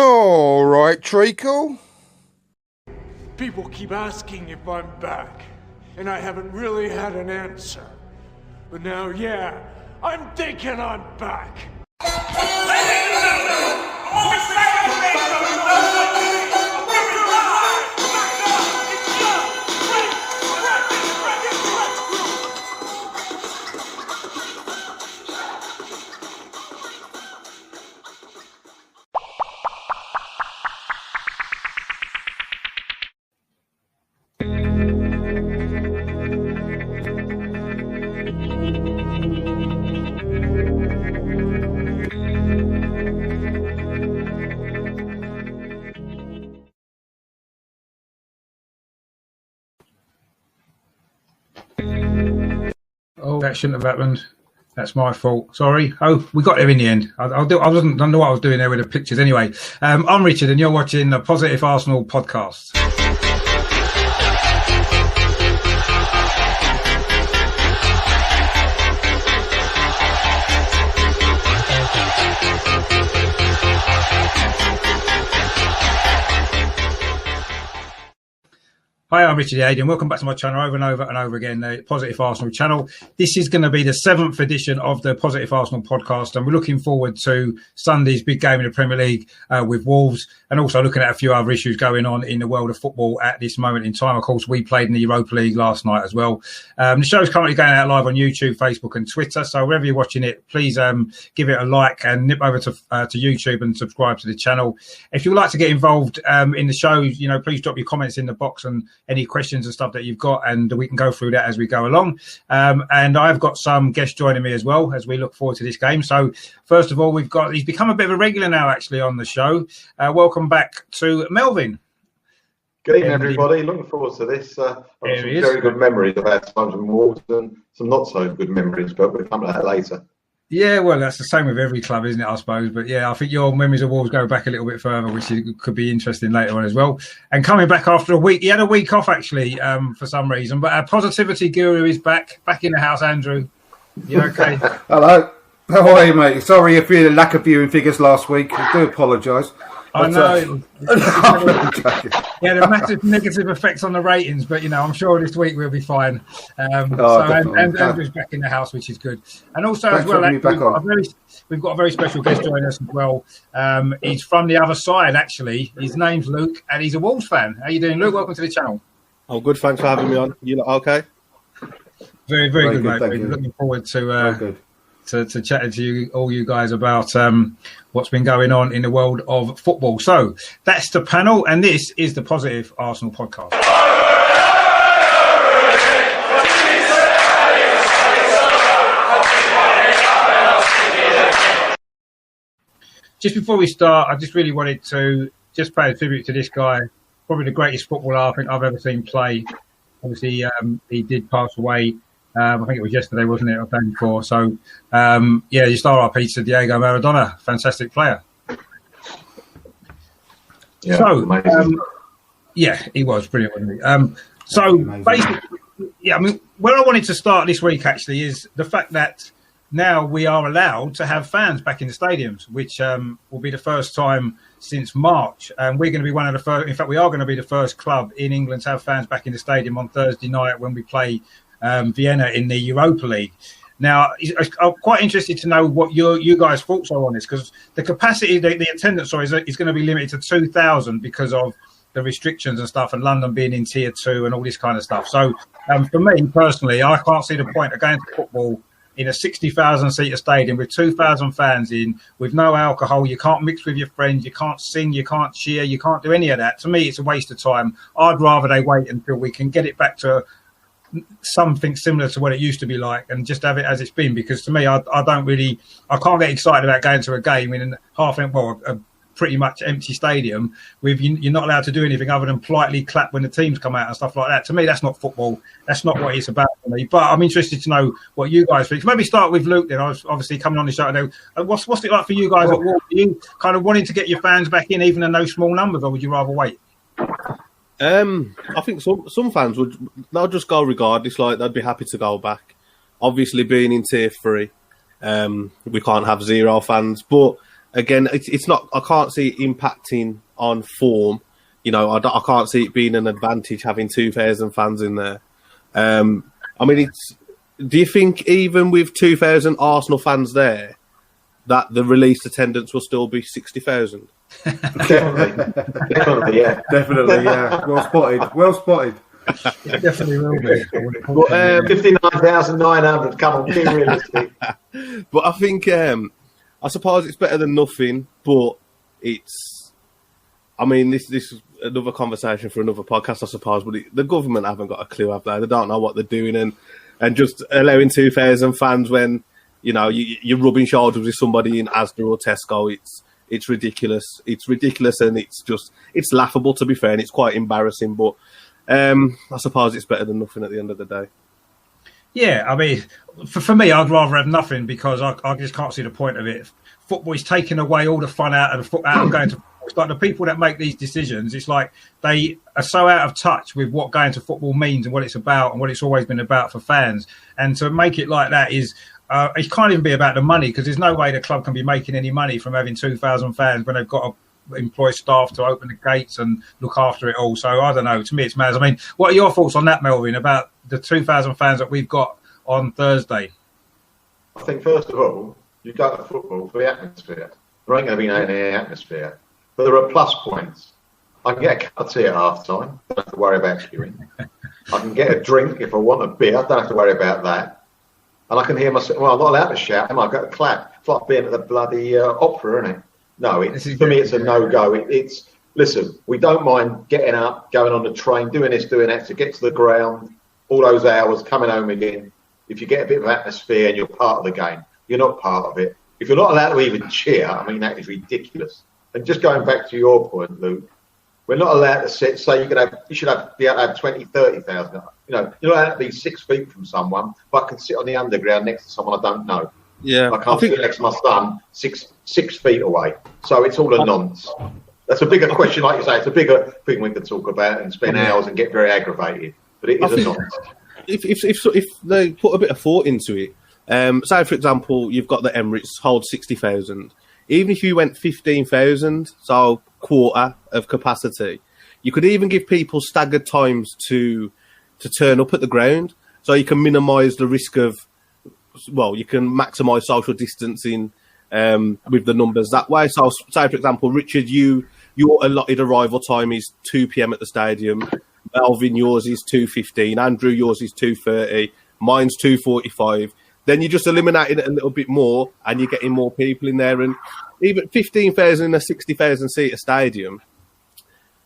All right, Treacle. People keep asking if I'm back, and I haven't really had an answer. But now, yeah, I'm thinking I'm back. Oh, that shouldn't have happened. That's my fault. Sorry. Oh, we got there in the end. I don't know what I was doing there with the pictures. Anyway, I'm Richard, and you're watching the Positive Arsenal podcast. Hi, I'm Richard Aiden. Welcome back to my channel over and over and over again, the Positive Arsenal channel. This is going to be the 7th edition of the Positive Arsenal podcast, and we're looking forward to Sunday's big game in the Premier League with Wolves, and also looking at a few other issues going on in the world of football at this moment in time. Of course, we played in the Europa League last night as well. The show is currently going out live on YouTube, Facebook and Twitter, so wherever you're watching it, please give it a like and nip over to YouTube and subscribe to the channel. If you would like to get involved in the show, please drop your comments in the box and any questions and stuff that you've got, and we can go through that as we go along. And I've got some guests joining me as well as we look forward to this game. So first of all, he's become a bit of a regular now actually on the show. Welcome back to Melvin. Good evening, everybody. Looking forward to this. I've some very good memories about times in Wolves and some not so good memories, but we'll come to that later. Yeah, well, that's the same with every club, isn't it, I suppose? But yeah, I think your memories of Wolves go back a little bit further, which could be interesting later on as well. And coming back after a week, he had a week off actually for some reason, but our positivity guru is back in the house. Andrew, you okay? Hello. How are you, mate? Sorry if you had a lack of viewing figures last week. I do apologise. I know. Yeah, the massive negative effects on the ratings, but I'm sure this week we'll be fine. Andrew's back in the house, which is good. And also, as well, we've got a very special guest joining us as well. He's from the other side, actually. His name's Luke, and he's a Wolves fan. How you doing, Luke? Welcome to the channel. I'm good. Thanks for having me on. You look okay? Very, very good, mate. We're looking forward to chatting to all you guys about what's been going on in the world of football. So that's the panel, and this is the Positive Arsenal podcast. Just before we start, I just really wanted to just pay a tribute to this guy, probably the greatest footballer I think I've ever seen play. Obviously, he did pass away. I think it was yesterday, wasn't it, or the day before? So, just RIP to Diego Maradona, fantastic player. Yeah, so, he was brilliant, wasn't he? Basically, where I wanted to start this week actually is the fact that now we are allowed to have fans back in the stadiums, which will be the first time since March. And we're going to be one of the first, in fact, we are going to be the first club in England to have fans back in the stadium on Thursday night when we play Vienna in the Europa League. Now, I'm quite interested to know what you guys' thoughts are on this, because the capacity, the attendance, is going to be limited to 2,000 because of the restrictions and stuff, and London being in tier 2 and all this kind of stuff. So, for me personally, I can't see the point of going to football in a 60,000 seater stadium with 2,000 fans in, with no alcohol. You can't mix with your friends, you can't sing, you can't cheer, you can't do any of that. To me, it's a waste of time. I'd rather they wait until we can get it back to something similar to what it used to be like, and just have it as it's been, because to me, I can't get excited about going to a game in a pretty much empty stadium with you're not allowed to do anything other than politely clap when the teams come out and stuff like that. To me, that's not football. That's not what it's about for me. But I'm interested to know what you guys think. Maybe start with Luke then. I was obviously coming on the show now. What's it like for you guys at Wolves? Are you kind of wanting to get your fans back in even in no small numbers, or would you rather wait? I think some fans they'll just go regardless. Like, they'd be happy to go back. Obviously, being in tier 3, we can't have 0 fans. But again, it's not. I can't see it impacting on form. You know, I can't see it being an advantage having 2,000 fans in there. I mean, do you think even with 2,000 Arsenal fans there, that the released attendance will still be 60,000? Definitely, yeah. Definitely, yeah. Well spotted. Definitely will be. 59,900. Come on, be realistic. But I think, I suppose it's better than nothing. But it's, I mean, this is another conversation for another podcast, I suppose. But the government haven't got a clue, have they? They don't know what they're doing, and just allowing 2,000 fans when, you know, you're rubbing shoulders with somebody in Asda or Tesco. It's ridiculous. It's ridiculous, and it's laughable, to be fair, and it's quite embarrassing. But I suppose it's better than nothing at the end of the day. Yeah, I mean, for me, I'd rather have nothing because I just can't see the point of it. Football is taking away all the fun out of going to football. It's like the people that make these decisions, it's like they are so out of touch with what going to football means and what it's about and what it's always been about for fans. And to make it like that is, it can't even be about the money because there's no way the club can be making any money from having 2,000 fans when they've got to employ staff to open the gates and look after it all. So I don't know. To me, it's mad. I mean, what are your thoughts on that, Melvin, about the 2,000 fans that we've got on Thursday? I think, first of all, you go to football for the atmosphere. There ain't going to be any atmosphere. But there are plus points. I can get a cup of tea at half time. Don't have to worry about queuing. I can get a drink if I want a beer. I don't have to worry about that. And I can hear myself. Well, I'm not allowed to shout. I've got to clap. It's like being at the bloody opera, isn't it? No, for me, it's a no-go. It's listen. We don't mind getting up, going on the train, doing this, doing that to get to the ground. All those hours, coming home again. If you get a bit of atmosphere and you're part of the game, you're not part of it. If you're not allowed to even cheer, I mean, that is ridiculous. And just going back to your point, Luke, we're not allowed to say you should be able to have 20, 30,000. You know, you're not allowed to be 6 feet from someone, but I can sit on the underground next to someone I don't know. Yeah, I can't sit next to my son 6 feet away. So it's all a nonce. That's a bigger question, like you say. It's a bigger thing we could talk about and spend hours and get very aggravated. But it is a nonce. If they put a bit of thought into it, say for example, you've got the Emirates hold 60,000. Even if you went 15,000, so quarter of capacity, you could even give people staggered times to turn up at the ground, so you can minimise the risk of, well, you can maximise social distancing with the numbers that way. So, say for example, Richard, your allotted arrival time is 2 p.m. at the stadium. Melvin, yours is 2:15. Andrew, yours is 2:30. Mine's 2:45. Then you just eliminate it a little bit more, and you're getting more people in there. And even 15,000 in a 60,000 seater stadium,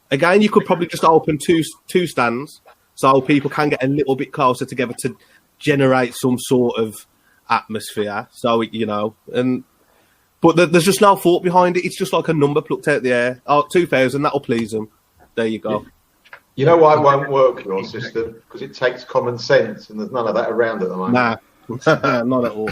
again, you could probably just open two stands, so people can get a little bit closer together to generate some sort of atmosphere. So you know, but there's just no thought behind it. It's just like a number plucked out the air. Oh, 2,000, that'll please them. There you go. You know why it won't work, your system? Because it takes common sense, and there's none of that around at the moment. Nah. Not at all.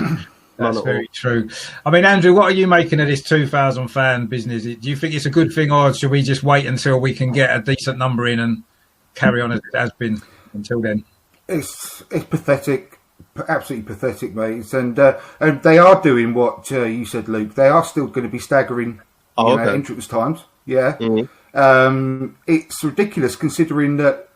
That's very true. I mean, Andrew, what are you making of this 2,000 fan business? Do you think it's a good thing, or should we just wait until we can get a decent number in and carry on as it has been until then? It's pathetic, absolutely pathetic, mate. And they are doing what you said, Luke. They are still going to be staggering entrance times. Yeah, it's ridiculous considering that.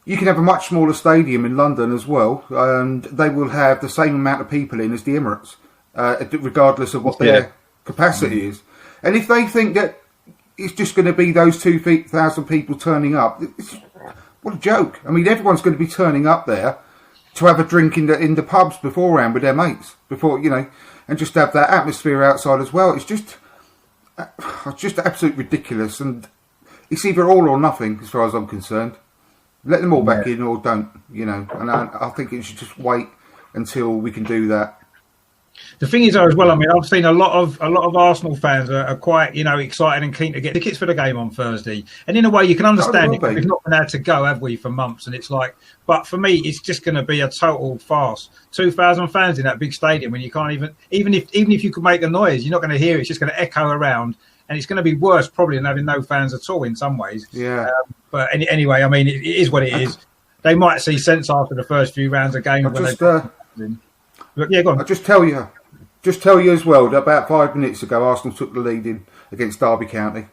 You can have a much smaller stadium in London as well, and they will have the same amount of people in as the Emirates, regardless of what their capacity is. And if they think that it's just going to be those 2,000 people turning up, what a joke. I mean, everyone's going to be turning up there to have a drink in the pubs beforehand with their mates, and just have that atmosphere outside as well. It's just absolutely ridiculous, and it's either all or nothing as far as I'm concerned. Let them all back in or don't, and I think it should just wait until we can do that. The thing is, though, as well, I mean, I've seen a lot of Arsenal fans are quite, excited and keen to get tickets for the game on Thursday. And in a way, you can understand it. We've not been able to go, have we, for months? And it's like, but for me, it's just going to be a total farce. 2,000 fans in that big stadium when you can't even if you could make a noise, you're not going to hear it. It's just going to echo around. And it's going to be worse probably than having no fans at all in some ways. Yeah. But anyway, I mean, it is what it is. They might see sense after the first few rounds of games. Yeah, go on. I'll just tell you just tell you as well that about 5 minutes ago, Arsenal took the lead in against Derby County.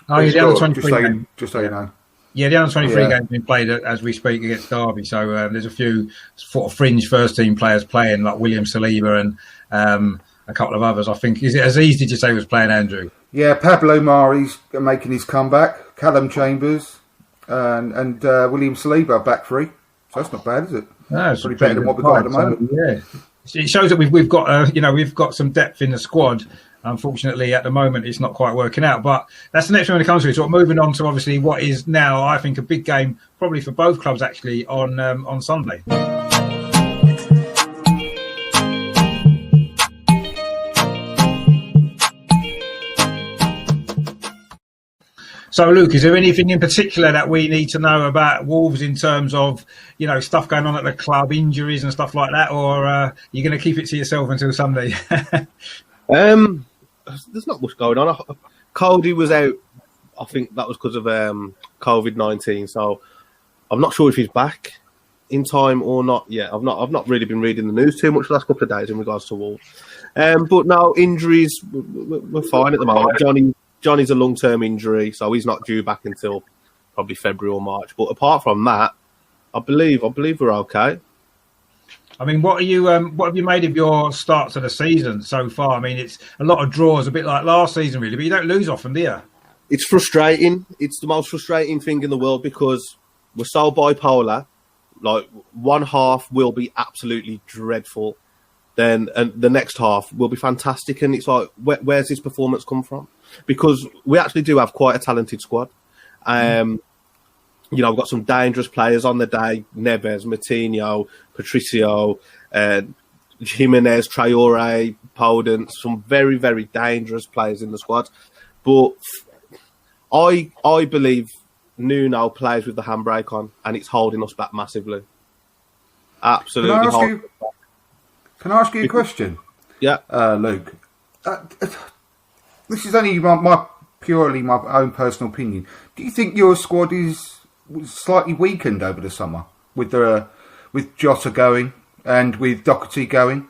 Oh, yeah, the under 23 game. Just so you know. Yeah, the under 23 game's been played as we speak against Derby. So there's a few sort of fringe first team players playing, like William Saliba and a couple of others. I think, is it Aziz, did you say, was playing, Andrew? Yeah, Pablo Mari's making his comeback. Callum Chambers and William Saliba back free. So that's not bad, is it? No, it's pretty better than what we've got at the moment. So, yeah, it shows that we've got we've got some depth in the squad. Unfortunately, at the moment, it's not quite working out. But that's the next one when it comes to it. So moving on to obviously what is now, I think, a big game, probably for both clubs actually, on Sunday. So, Luke, is there anything in particular that we need to know about Wolves in terms of, stuff going on at the club, injuries and stuff like that, or are you going to keep it to yourself until Sunday? There's not much going on. Cody was out. I think that was because of COVID-19. So I'm not sure if he's back in time or not yet. I've not really been reading the news too much the last couple of days in regards to Wolves. But no, injuries, we're fine at the moment. Johnny's a long-term injury, so he's not due back until probably February or March. But apart from that, I believe we're okay. I mean, what have you made of your start to the season so far? I mean, it's a lot of draws, a bit like last season, really, but you don't lose often, do you? It's frustrating. It's the most frustrating thing in the world because we're so bipolar. Like, one half will be absolutely dreadful, and the next half will be fantastic. And it's like, where's this performance come from? Because we actually do have quite a talented squad. We've got some dangerous players on the day. Neves, Moutinho, Patricio, Jimenez, Traore, Podence. Some very, very dangerous players in the squad. But I believe Nuno plays with the handbrake on, and it's holding us back massively. Absolutely. Can I ask you a question? Yeah. Luke. This is only purely my own personal opinion. Do you think your squad was slightly weakened over the summer with Jota going and with Doherty going?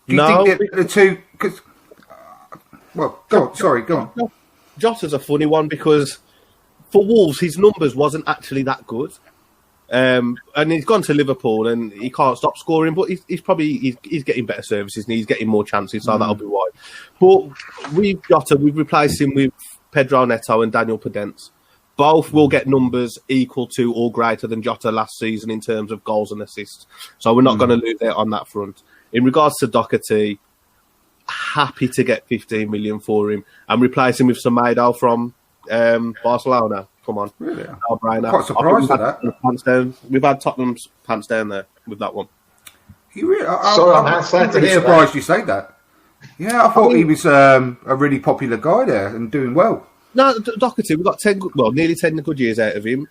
Do you think that the two? Go on. Jota's a funny one because for Wolves, his numbers wasn't actually that good, and he's gone to Liverpool and he can't stop scoring. But he's getting better services and he's getting more chances, so that'll be why. But we've replaced him with Pedro Neto and Daniel Podence. Both will get numbers equal to or greater than Jota last season in terms of goals and assists. So we're not going to lose out on that front. In regards to Doherty, happy to get 15 million for him and replace him with Semedo from Barcelona. Come on. Really? I'm quite surprised at that. We've had Tottenham's pants down there with that one. I'm really surprised you say that. Yeah, I thought he was a really popular guy there and doing well. No, Doherty, we got nearly 10 good years out of him.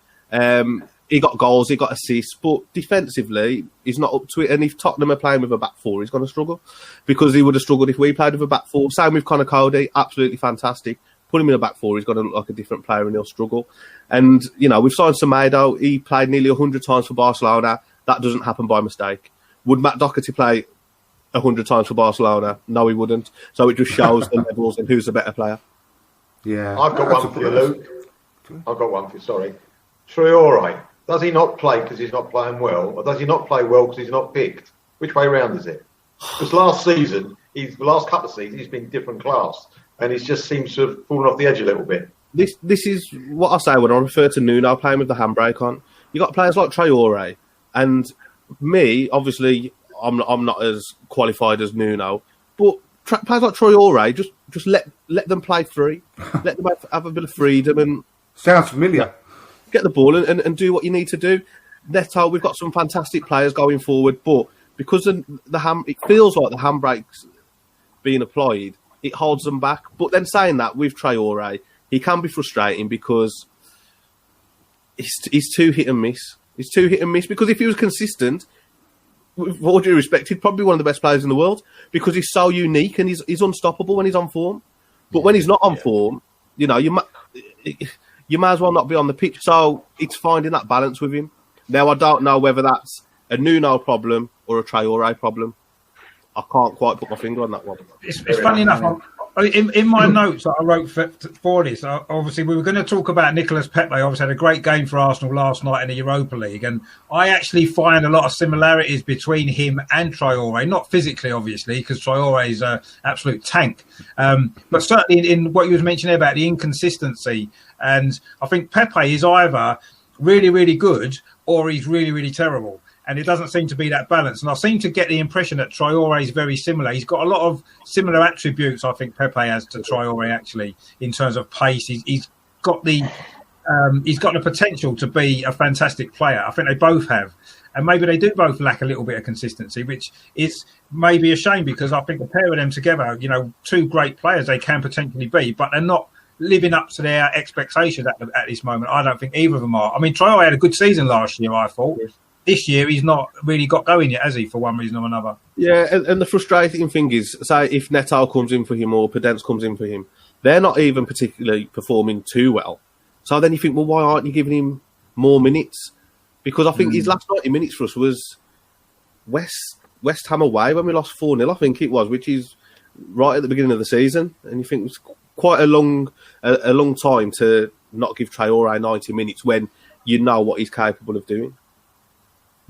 He got goals, he got assists, but defensively, he's not up to it. And if Tottenham are playing with a back four, he's going to struggle because he would have struggled if we played with a back four. Same with Conor Cody, absolutely fantastic. Put him in a back four, he's going to look like a different player and he'll struggle. And, we've signed Semedo. He played nearly 100 times for Barcelona. That doesn't happen by mistake. Would Matt Doherty play 100 times for Barcelona? No, he wouldn't. So it just shows the levels and who's the better player. Yeah, I've got one for you, Luke. I've got one for you, sorry. Traore, does he not play because he's not playing well, or does he not play well because he's not picked? Which way round is it? Because last season, the last couple of seasons, he's been different class, and he just seems to have fallen off the edge a little bit. This is what I say when I refer to Nuno playing with the handbrake on. You got players like Traore, and me, obviously, I'm not as qualified as Nuno, but players like Traore, just let them play free, let them have a bit of freedom and sounds familiar. Get the ball and do what you need to do. Neto, we've got some fantastic players going forward, but because it feels like the handbrake's being applied, it holds them back. But then saying that with Traore, he can be frustrating because he's too hit and miss. He's too hit and miss because if he was consistent, with all due respect, he's probably one of the best players in the world because he's so unique and he's unstoppable when he's on form. But when he's not on form, you may as well not be on the pitch. So it's finding that balance with him. Now, I don't know whether that's a Nuno problem or a Traore problem. I can't quite put my finger on that one. It's funny enough. In my notes that I wrote for this, obviously we were going to talk about Nicolas Pepe. Obviously had a great game for Arsenal last night in the Europa League, and I actually find a lot of similarities between him and Traore. Not physically, obviously, because Traore is an absolute tank, but certainly in what you was mentioning about the inconsistency. And I think Pepe is either really, really good or he's really, really terrible. And it doesn't seem to be that balance. And I seem to get the impression that Traore is very similar. He's got a lot of similar attributes, I think, Pepe has to Traore, actually, in terms of pace. He's got the potential to be a fantastic player. I think they both have. And maybe they do both lack a little bit of consistency, which is maybe a shame, because I think the pair of them together, two great players they can potentially be, but they're not living up to their expectations at this moment. I don't think either of them are. I mean, Traore had a good season last year, I thought. This year, he's not really got going yet, has he, for one reason or another? Yeah, and the frustrating thing is, say, if Neto comes in for him or Podence comes in for him, they're not even particularly performing too well. So then you think, well, why aren't you giving him more minutes? Because I think his last 90 minutes for us was West Ham away when we lost 4-0, I think it was, which is right at the beginning of the season. And you think it's quite a long time to not give Traore 90 minutes when you know what he's capable of doing.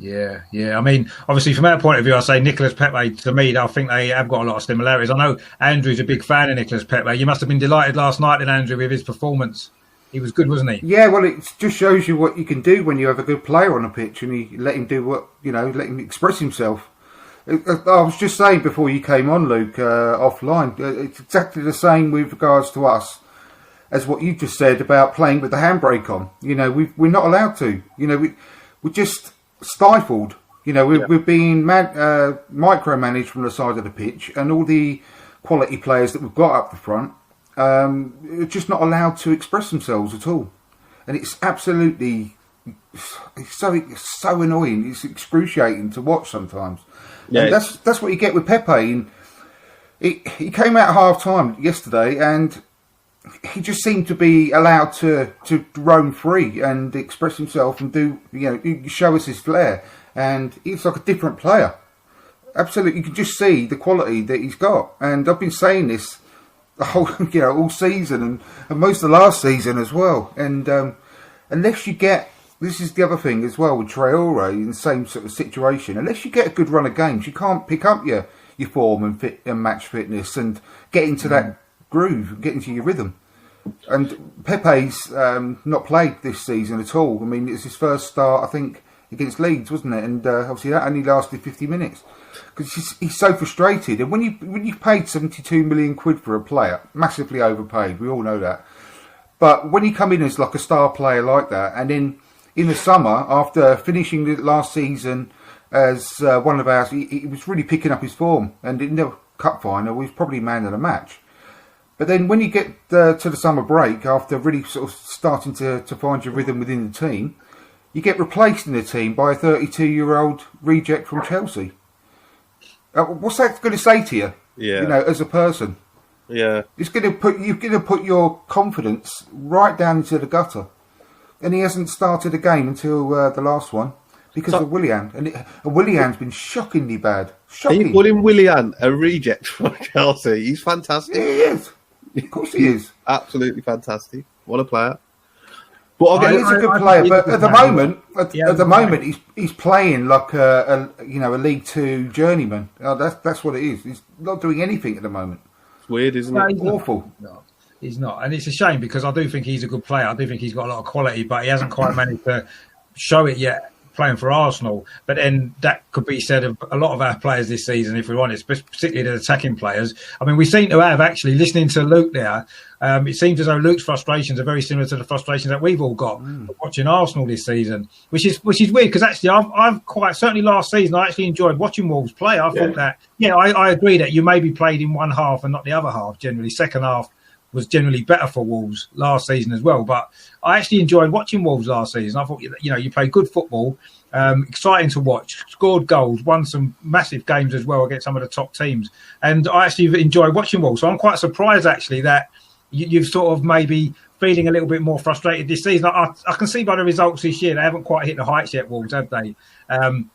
Yeah. I mean, obviously, from our point of view, I say Nicolas Pepe, to me, I think they have got a lot of similarities. I know Andrew's a big fan of Nicolas Pepe. You must have been delighted last night, then, Andrew, with his performance. He was good, wasn't he? Yeah, well, it just shows you what you can do when you have a good player on a pitch and you let him do what, let him express himself. I was just saying before you came on, Luke, offline, it's exactly the same with regards to us as what you just said about playing with the handbrake on. We're not allowed to. We're just stifled. We're being micromanaged from the side of the pitch, and all the quality players that we've got up the front are just not allowed to express themselves at all. And it's absolutely so annoying. It's excruciating to watch sometimes. Yeah, and that's what you get with Pepe. And he came out at half time yesterday, and he just seemed to be allowed to roam free and express himself and do, show us his flair. And he's like a different player. Absolutely, you can just see the quality that he's got. And I've been saying this the whole, all season and most of the last season as well. And unless you get, this is the other thing as well with Traore in the same sort of situation. Unless you get a good run of games, you can't pick up your form and match fitness and get into that groove, get into your rhythm. And Pepe's not played this season at all. I mean, it's his first start, I think, against Leeds, wasn't it? And obviously that only lasted 50 minutes because he's so frustrated. And when you paid 72 million quid for a player, massively overpaid, we all know that. But when you come in as like a star player like that, and then in the summer after finishing the last season as one of ours, he was really picking up his form, and in the cup final, he was probably man of the match. But then when you get to the summer break, after really sort of starting to find your rhythm within the team, you get replaced in the team by a 32-year-old reject from Chelsea. What's that going to say to you? Yeah. As a person. Yeah. You're going to put your confidence right down into the gutter. And he hasn't started a game until the last one because of Willian. And Willian's been shockingly bad. Shocking. Are you calling Willian a reject from Chelsea? He's fantastic. Yeah, he is. Of course he is. Absolutely fantastic. What a player. But he's a good player, but at the moment, he's playing like a League Two journeyman. That's what it is. He's not doing anything at the moment. It's weird, isn't it? It's awful. No, he's not, and it's a shame because I do think he's a good player. I do think he's got a lot of quality, but he hasn't quite managed to show it yet playing for Arsenal. But then that could be said of a lot of our players this season, if we're honest, particularly the attacking players. I mean, we seem to have, actually, listening to Luke there, it seems as though Luke's frustrations are very similar to the frustrations that we've all got watching Arsenal this season, which is weird because actually I've quite, certainly last season, I actually enjoyed watching Wolves play. I thought that, I agree that you maybe played in one half and not the other half generally. Second half was generally better for Wolves last season as well. But I actually enjoyed watching Wolves last season. I thought, you played good football, exciting to watch, scored goals, won some massive games as well against some of the top teams. And I actually enjoyed watching Wolves. So I'm quite surprised, actually, that you've sort of maybe feeling a little bit more frustrated this season. I can see by the results this year they haven't quite hit the heights yet, Wolves, have they?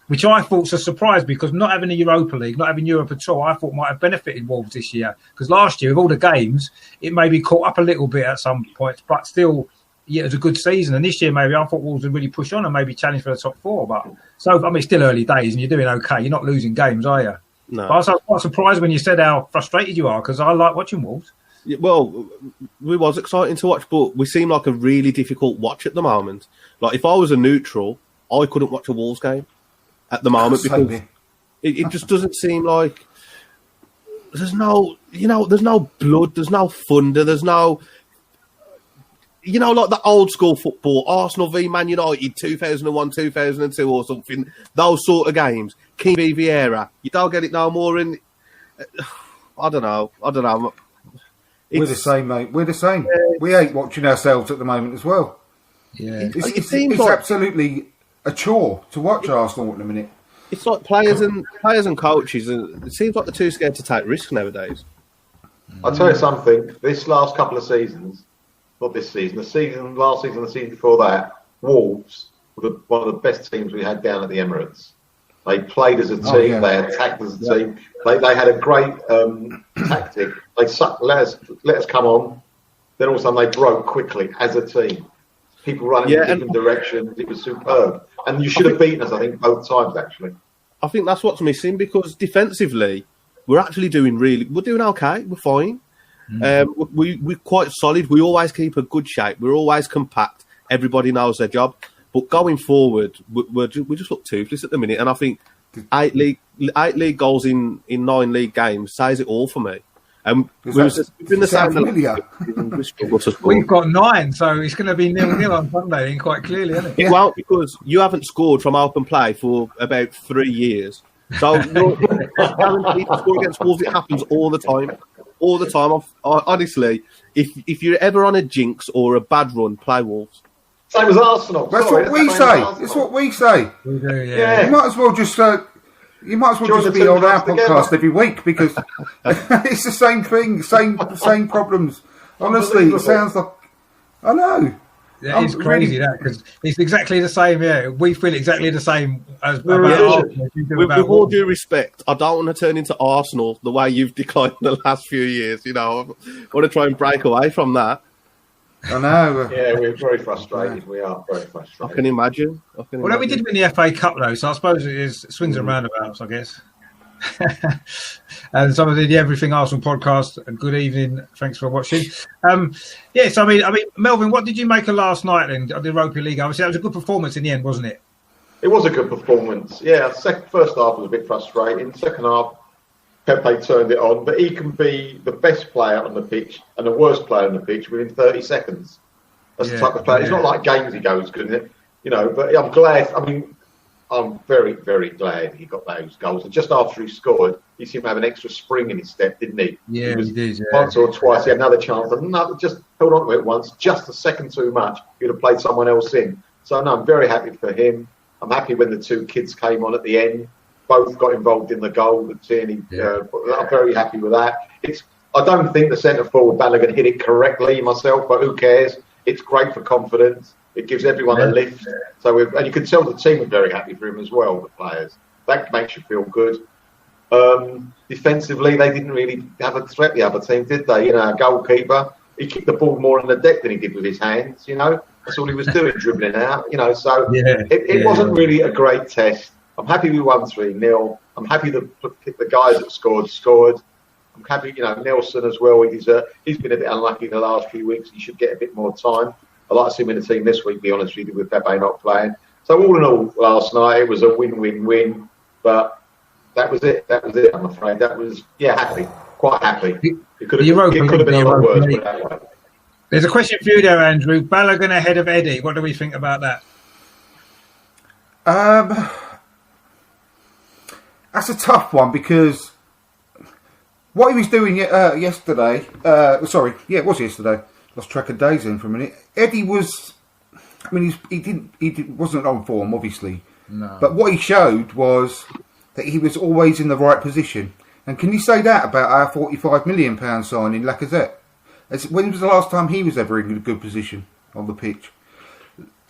Which I thought's a surprise because not having the Europa League, not having Europe at all, I thought might have benefited Wolves this year. Because last year, with all the games, it maybe caught up a little bit at some points, but still, yeah, it was a good season. And this year, maybe I thought Wolves would really push on and maybe challenge for the top four. But so, I mean, it's still early days and you're doing okay. You're not losing games, are you? No. But I was quite surprised when you said how frustrated you are because I like watching Wolves. Yeah, well, it was exciting to watch, but we seem like a really difficult watch at the moment. Like, if I was a neutral, I couldn't watch a Wolves game at the moment because it just doesn't seem like there's no blood, there's no thunder, there's no, like the old school football, Arsenal v Man United 2001, 2002 or something, those sort of games, King v Vieira, you don't get it no more, and I don't know. We're the same, mate. We're the same. We hate watching ourselves at the moment as well. Yeah, it's absolutely a chore to watch Arsenal at the minute. It's like players and coaches, and it seems like they're too scared to take risks nowadays. I'll tell you something. This last couple of seasons, not this season, last season, the season before that, Wolves were one of the best teams we had down at the Emirates. They played as a team. They attacked as a team. They had a great tactic. They let us come on. Then all of a sudden they broke quickly as a team. People running in different directions. It was superb. And you should have beaten us, I think, both times, actually. I think that's what's missing because defensively, we're doing okay. We're fine. We're quite solid. We always keep a good shape. We're always compact. Everybody knows their job. But going forward, we just look toothless at the minute. And I think 8 league goals in 9 league games says it all for me. We've been the same. We've got 9, so it's going to be 0-0 on Sunday, quite clearly, isn't it? It won't because you haven't scored from open play for about 3 years. So guaranteed to score against Wolves. It happens all the time. All the time. Honestly, if you're ever on a jinx or a bad run, play Wolves. Same as Arsenal. That's what we say. It's what we say. We do, yeah. You might as well just be on our podcast every week because it's the same thing, same problems. Honestly, it sounds like I know. Yeah, it's crazy that because it's exactly the same. Yeah, we feel exactly the same as about Arsenal. With all due respect, I don't want to turn into Arsenal the way you've declined the last few years. I want to try and break away from that. I know. Yeah, we're very frustrated. We are very frustrated. I can imagine. Well, we did win the FA Cup though, so I suppose it is swings and roundabouts, I guess. And some of the Everything Arsenal podcast. Good evening. Thanks for watching. Yes, I mean, Melvin, what did you make of last night then? The Europa League. Obviously, that was a good performance in the end, wasn't it? It was a good performance. Yeah, first half was a bit frustrating. Second half, Pepe turned it on, but he can be the best player on the pitch and the worst player on the pitch within 30 seconds. That's the type of player. It's not like games he goes good in it, but I'm glad. I mean, I'm very, very glad he got those goals. And just after he scored, he seemed to have an extra spring in his step, didn't he? Yeah, he did. Yeah. Once or twice, he had another chance. Just held on to it once, just a second too much. He'd have played someone else in. So, no, I'm very happy for him. I'm happy when the 2 kids came on at the end. Both got involved in the goal. I'm very happy with that. I don't think the centre forward Balogun hit it correctly myself, but who cares? It's great for confidence. It gives everyone a lift. And you can tell the team are very happy for him as well, the players. That makes you feel good. Defensively, they didn't really have a threat, the other team, did they? Our goalkeeper, he kicked the ball more on the deck than he did with his hands, That's all he was doing, dribbling out, So it wasn't really a great test. I'm happy we won 3-0. I'm happy the guys that scored. I'm happy, Nelson as well. He's been a bit unlucky in the last few weeks. He should get a bit more time. I'd like to see him in the team this week, be honest with you, with Pepe not playing. So all in all, last night, it was a win-win-win. But that was it, I'm afraid. That was, happy. Quite happy. It could have been a lot worse, but that way. There's a question for you there, Andrew. Balogun ahead of Eddie. What do we think about that? That's a tough one because what he was doing yesterday. It was yesterday. Lost track of days in for a minute. Eddie was. I mean, he wasn't on form, obviously. No. But what he showed was that he was always in the right position. And can you say that about our £45 million signing, Lacazette? When was the last time he was ever in a good position on the pitch?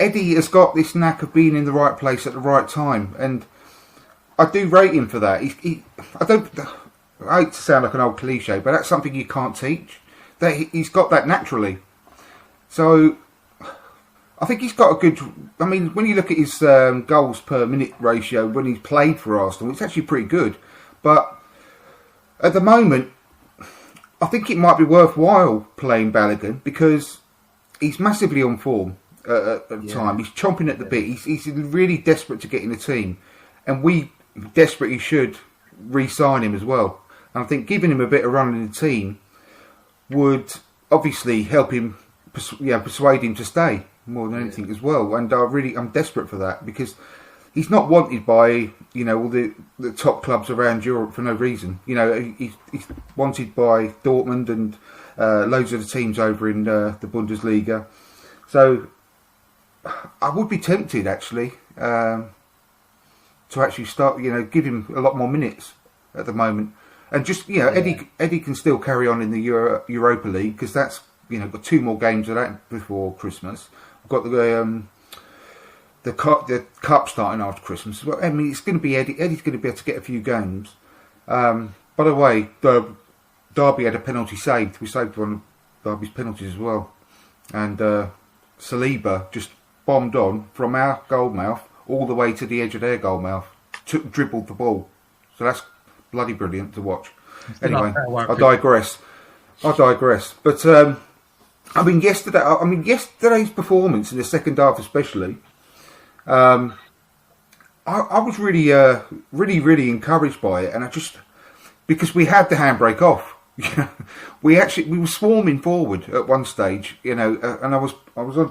Eddie has got this knack of being in the right place at the right time, and I do rate him for that. I hate to sound like an old cliche, but that's something you can't teach. That he's got that naturally. So I think he's got a good. I mean, when you look at his goals per minute ratio when he's played for Arsenal, it's actually pretty good. But at the moment, I think it might be worthwhile playing Balogun because he's massively on form at the time. He's chomping at the bit. He's really desperate to get in the team, and we desperately should re-sign him as well. And I think giving him a bit of run in the team would obviously help him, persuade him to stay more than anything as well. And I'm desperate for that because he's not wanted by all the top clubs around Europe for no reason. He's wanted by Dortmund and loads of the teams over in the Bundesliga. So I would be tempted actually to actually start, give him a lot more minutes at the moment. And just, Eddie can still carry on in the Europa League because that's, got 2 more games of that before Christmas. We've got the cup starting after Christmas. Well, I mean, it's going to be Eddie. Eddie's going to be able to get a few games. By the way, Derby had a penalty saved. We saved one of Derby's penalties as well. And Saliba just bombed on from our goal mouth all the way to the edge of their goal mouth. Dribbled the ball. So that's bloody brilliant to watch. Anyway, I digress. But yesterday's performance in the second half, especially, I was really encouraged by it, and because we had the handbrake off. we were swarming forward at one stage, and I was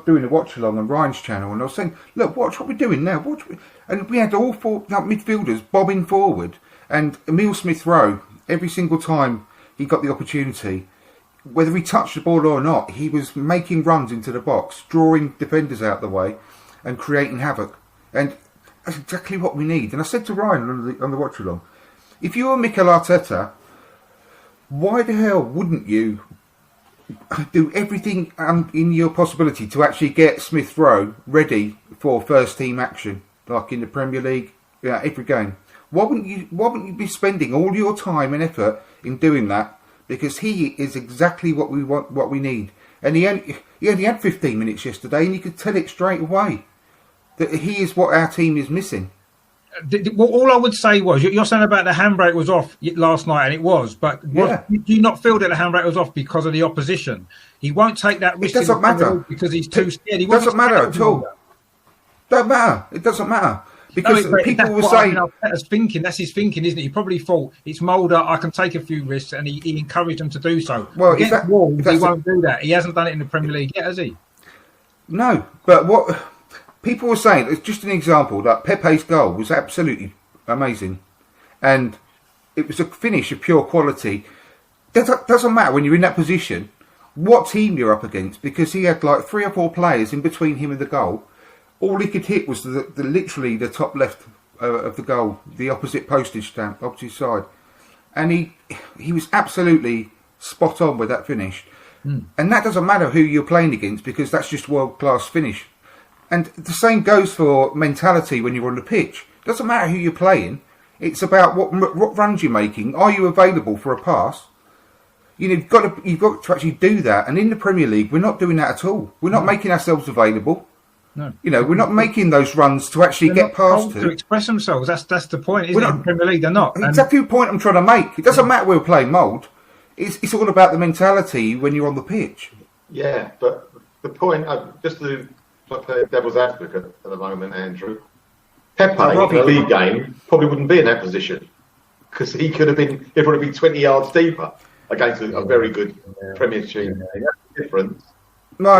doing a watch along on Ryan's channel, and I was saying, look, watch what we're doing now. And we had all 4 midfielders bobbing forward. And Emile Smith-Rowe, every single time he got the opportunity, whether he touched the ball or not, he was making runs into the box, drawing defenders out the way and creating havoc. And that's exactly what we need. And I said to Ryan on the watch-along, if you were Mikel Arteta, why the hell wouldn't you do everything in your possibility to actually get Smith-Rowe ready for first-team action, like in the Premier League, every game? Why wouldn't you be spending all your time and effort in doing that? Because he is exactly what we want, what we need. And he only had 15 minutes yesterday, and you could tell it straight away that he is what our team is missing. Well, all I would say was, you're saying about the handbrake was off last night, and it was. But do you not feel that the handbrake was off because of the opposition? He won't take that risk. It doesn't matter because he's too scared. It doesn't matter at all. Don't matter. It doesn't matter. Because people were saying... That's his thinking, isn't it? He probably thought, it's Mulder, I can take a few risks, and he encouraged them to do so. Well, against Wolves, he won't do that. He hasn't done it in the Premier League yet, has he? No, but what people were saying, it's just an example, that Pepe's goal was absolutely amazing. And it was a finish of pure quality. Doesn't matter when you're in that position, what team you're up against, because he had like 3 or 4 players in between him and the goal. All he could hit was literally the top left of the goal, the opposite postage stamp, opposite side. And he was absolutely spot on with that finish. And that doesn't matter who you're playing against, because that's just world-class finish. And the same goes for mentality when you're on the pitch. It doesn't matter who you're playing. It's about what runs you're making. Are you available for a pass? You've got to actually do that. And in the Premier League, we're not doing that at all. We're not making ourselves available. No, we're not making those runs to actually get past to express themselves. That's the point, isn't it? In the Premier League, they're not. Exactly the point I'm trying to make. It doesn't matter we're playing mould. It's all about the mentality when you're on the pitch. Yeah, but the point, just to play devil's advocate at the moment, Andrew, Pepe in a league game probably wouldn't be in that position because he would have been 20 yards deeper against a very good Premiership. Difference. No.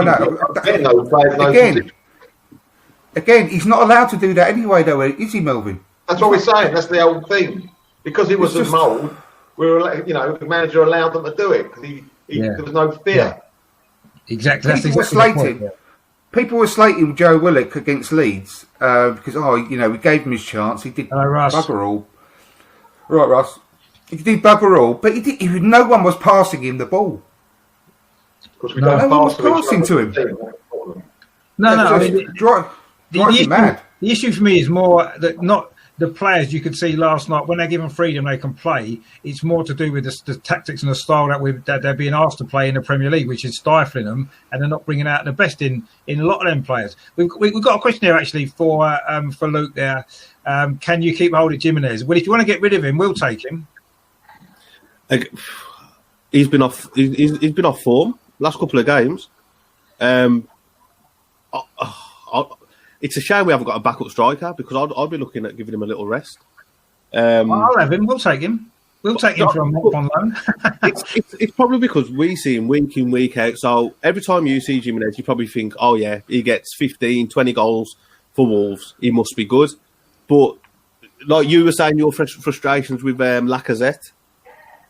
Again, he's not allowed to do that anyway, though, is he, Melvin? That's what we're saying. That's the old thing. Because he was a mould, the manager allowed them to do it because there was no fear. Yeah. Exactly. People were slating Joe Willock against Leeds because we gave him his chance. He did bugger all. Right, Russ. He did bugger all, but no one was passing him the ball. Because we No don't one was pass to each passing other. to him. No, I Just mean, drive you mad. the issue for me is more that not the players you could see last night when they're given freedom they can play. It's more to do with the tactics and the style that they're being asked to play in the Premier League, which is stifling them, and they're not bringing out the best in a lot of them players. We've got a question here actually for Luke there. Can you keep hold of Jimenez? Well, if you want to get rid of him, we'll take him. He's been off. He's been off form last couple of games. It's a shame we haven't got a backup striker because I'd be looking at giving him a little rest. I'll have him. We'll take him. We'll take him for a month on loan. it's probably because we see him week in, week out. So every time you see Jimenez, you probably think, oh yeah, he gets 15, 20 goals for Wolves. He must be good. But like you were saying, your frustrations with Lacazette.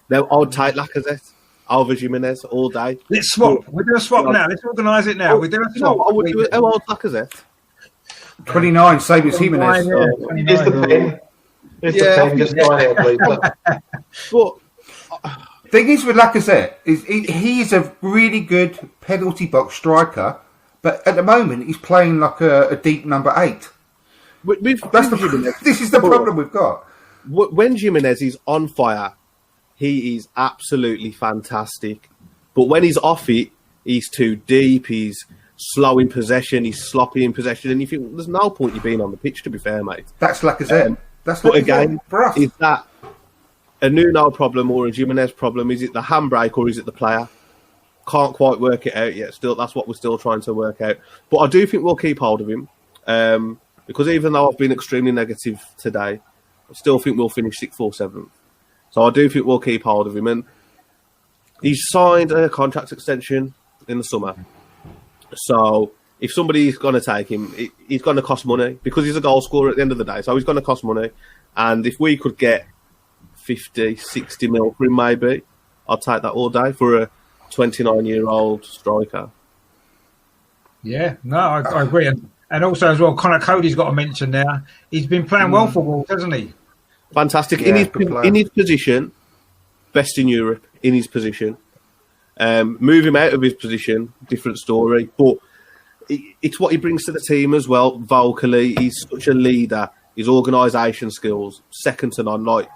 Now, I'd take Lacazette over Jimenez all day. Let's swap. We'll do a swap now. Let's organise it now. We'll do a swap. I would do it. How old's Lacazette? 29, same as Jimenez. Here's the pen. Here's the pen. Just go ahead, please. But Thing is with Lacazette, he is a really good penalty box striker, but at the moment he's playing like a deep number 8. This is the problem we've got. When Jimenez is on fire, he is absolutely fantastic. But when he's off it, he's too deep, he's slow in possession, he's sloppy in possession, and you think, well, there's no point you being on the pitch, to be fair, mate. That's Lacazette. But again, for us. Is that a Nuno problem or a Jimenez problem? Is it the handbrake or is it the player? Can't quite work it out yet. Still, that's what we're still trying to work out. But I do think we'll keep hold of him because even though I've been extremely negative today, I still think we'll finish 6th or 7th. So I do think we'll keep hold of him. And he's signed a contract extension in the summer. So if somebody's going to take him, he's going to cost money because he's a goal scorer at the end of the day. So he's going to cost money. And if we could get 50, 60 mil for him, maybe, I'll take that all day for a 29-year-old striker. Yeah, no, I agree. And also as well, Connor Cody's got to mention there. He's been playing well for Wolves, hasn't he? Fantastic. Yeah, in his position, best in Europe, in his position. Move him out of his position, different story. But it's what he brings to the team as well, vocally. He's such a leader. His organisation skills, second to none. Like,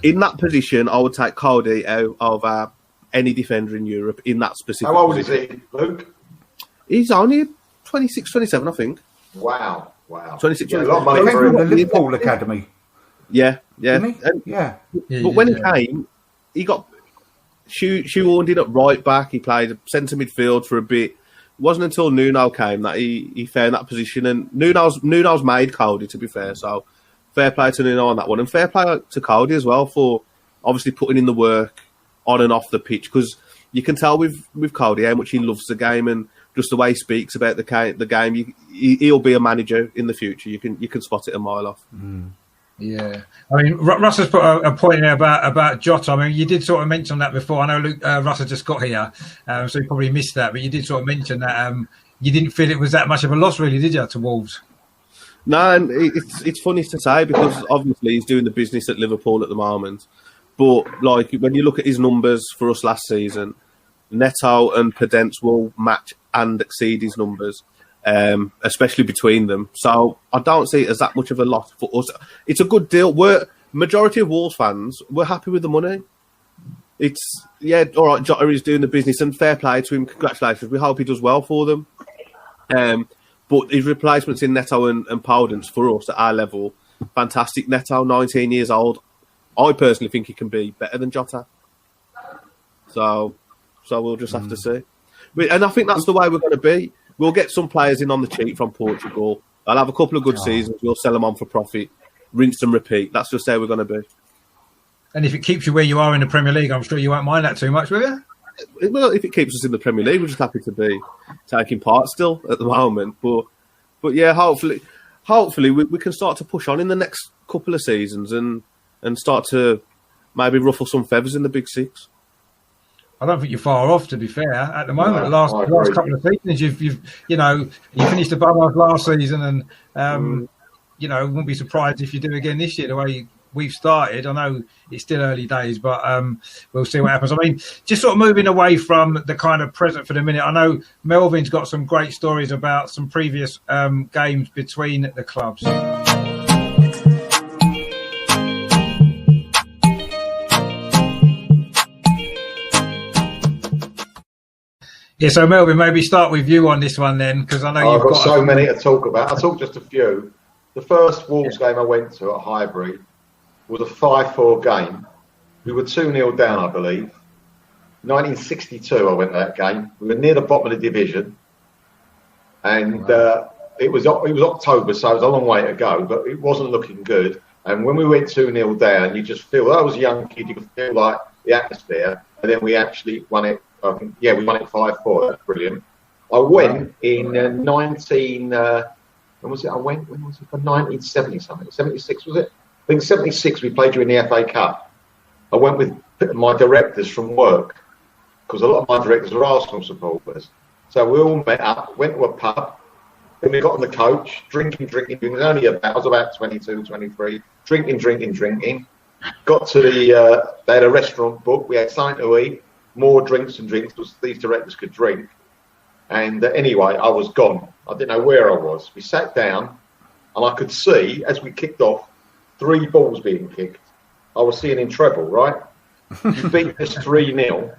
in that position, I would take Cody out of any defender in Europe in that specific How old position. is he, Luke? He's only 26, 27, I think. Wow. 26, Yeah, a 27. lot of money He came for from the him. Liverpool Academy, Yeah. didn't he? And- Yeah. But when he came, he got shoehorned in at right back. He played centre midfield for a bit. It wasn't until Nuno came that he found that position. And Nuno's made Cody, to be fair. So fair play to Nuno on that one. And fair play to Cody as well for obviously putting in the work on and off the pitch. Because you can tell with Cody how much he loves the game and just the way he speaks about the game. He'll be a manager in the future. You can spot it a mile off. Yeah, I mean, Russ has put a point in there about Jota. I mean, you did sort of mention that before. I know Luke, Russ has just got here, so you probably missed that. But you did sort of mention that you didn't feel it was that much of a loss, really, did you, to Wolves? No, and it's funny to say because obviously he's doing the business at Liverpool at the moment. But like when you look at his numbers for us last season, Neto and Podence will match and exceed his numbers. Especially between them. So I don't see it as that much of a loss for us. It's a good deal. Majority of Wolves fans, we're happy with the money. It's, yeah, all right, Jota is doing the business and fair play to him. Congratulations. We hope he does well for them. But his replacements in Neto and Podence for us at our level, fantastic. Neto, 19 years old. I personally think he can be better than Jota. So we'll just have to see. And I think that's the way we're going to be. We'll get some players in on the cheap from Portugal. They'll have a couple of good seasons. We'll sell them on for profit. Rinse and repeat. That's just how we're going to be. And if it keeps you where you are in the Premier League, I'm sure you won't mind that too much, will you? Well, if it keeps us in the Premier League, we're just happy to be taking part still at the moment. But yeah, hopefully we can start to push on in the next couple of seasons and start to maybe ruffle some feathers in the Big Six. I don't think you're far off, to be fair. At the moment, the last couple of seasons, you finished above us last season, and wouldn't be surprised if you do again this year. The way we've started. I know it's still early days, but we'll see what happens. I mean, just sort of moving away from the kind of present for the minute. I know Melvin's got some great stories about some previous games between the clubs. Yeah, so Melvin, maybe start with you on this one then, because I know I've got so many to talk about. I'll talk just a few. The first Wolves game I went to at Highbury was a 5-4 game. We were 2-0 down, I believe. 1962, I went to that game. We were near the bottom of the division, and it was October, so it was a long way to go, but it wasn't looking good. And when we went 2-0 down, you just feel, I was a young kid, you could feel like the atmosphere, and then we actually won it. We won it 5-4. That's brilliant. I went in 19. When was it? When was it? 1970 something. 76 was it? I think 76. We played during the FA Cup. I went with my directors from work because a lot of my directors were Arsenal supporters. So we all met up, went to a pub, then we got on the coach, drinking. It was only I was about 22, 23. Drinking. Got to they had a restaurant booked. We had something to eat. More drinks because these directors could drink. And anyway, I was gone. I didn't know where I was. We sat down and I could see, as we kicked off, 3 balls being kicked. I was seeing in treble, right? You beat us 3-0,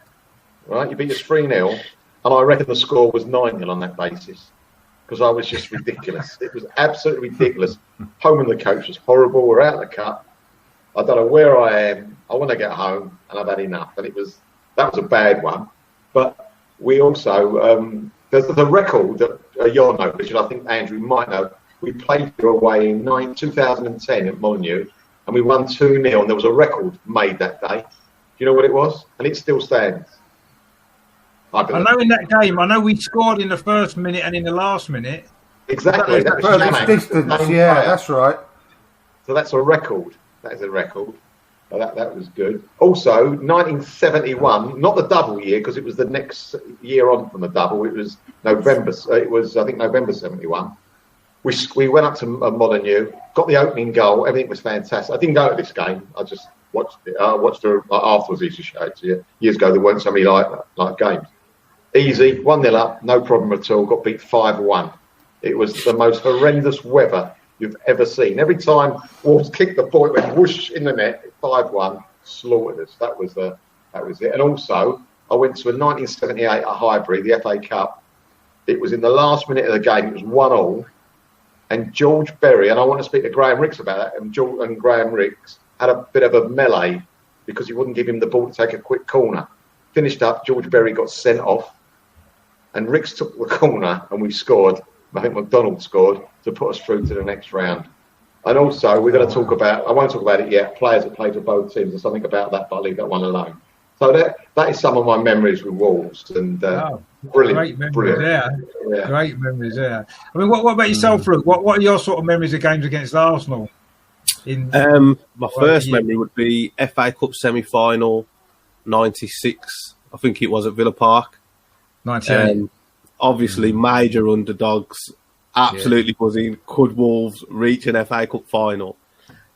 right? You beat us 3-0. And I reckon the score was 9-0 on that basis because I was just ridiculous. It was absolutely ridiculous. Home and the coach was horrible. We're out of the cup. I don't know where I am. I want to get home and I've had enough. And that was a bad one. But we also, the record that you'll know, which I think Andrew might know, we played here away in 2010 at Molineux and we won 2-0 and there was a record made that day. Do you know what it was? And it still stands. I know in that game, we scored in the first minute and in the last minute. Exactly. That's right. So that's a record. That is a record. That was good. Also, 1971, not the double year because it was the next year on from the double. It was November. It was I think November 71. We went up to Molineux, got the opening goal. Everything was fantastic. I didn't go to this game. I just watched it. I watched it afterwards. He used to show it to you. Years ago, there weren't so many like games. Easy, 1-0 up, no problem at all. Got beat 5-1. It was the most horrendous weather you've ever seen. Every time Wolves kicked the ball, it went whoosh in the net. 5-1, slaughtered us. That was it. And also, I went to a 1978 at Highbury, the FA Cup. It was in the last minute of the game. It was 1-1. And George Berry, and I want to speak to Graham Ricks about that, and Graham Ricks had a bit of a melee because he wouldn't give him the ball to take a quick corner. Finished up, George Berry got sent off, and Ricks took the corner, and we scored. I think McDonald scored to put us through to the next round. And also, we're going to talk about, I won't talk about it yet, players that played for both teams. There's something about that, but I'll leave that one alone. So that is some of my memories with Wolves. And brilliant. Great memories there. Yeah. Great memories there. I mean, what about yourself, Luke? What are your sort of memories of games against Arsenal? My first memory would be FA Cup semi-final, 96. I think it was at Villa Park. 98. Obviously, major underdogs. Absolutely buzzing. Could Wolves reach an FA Cup final?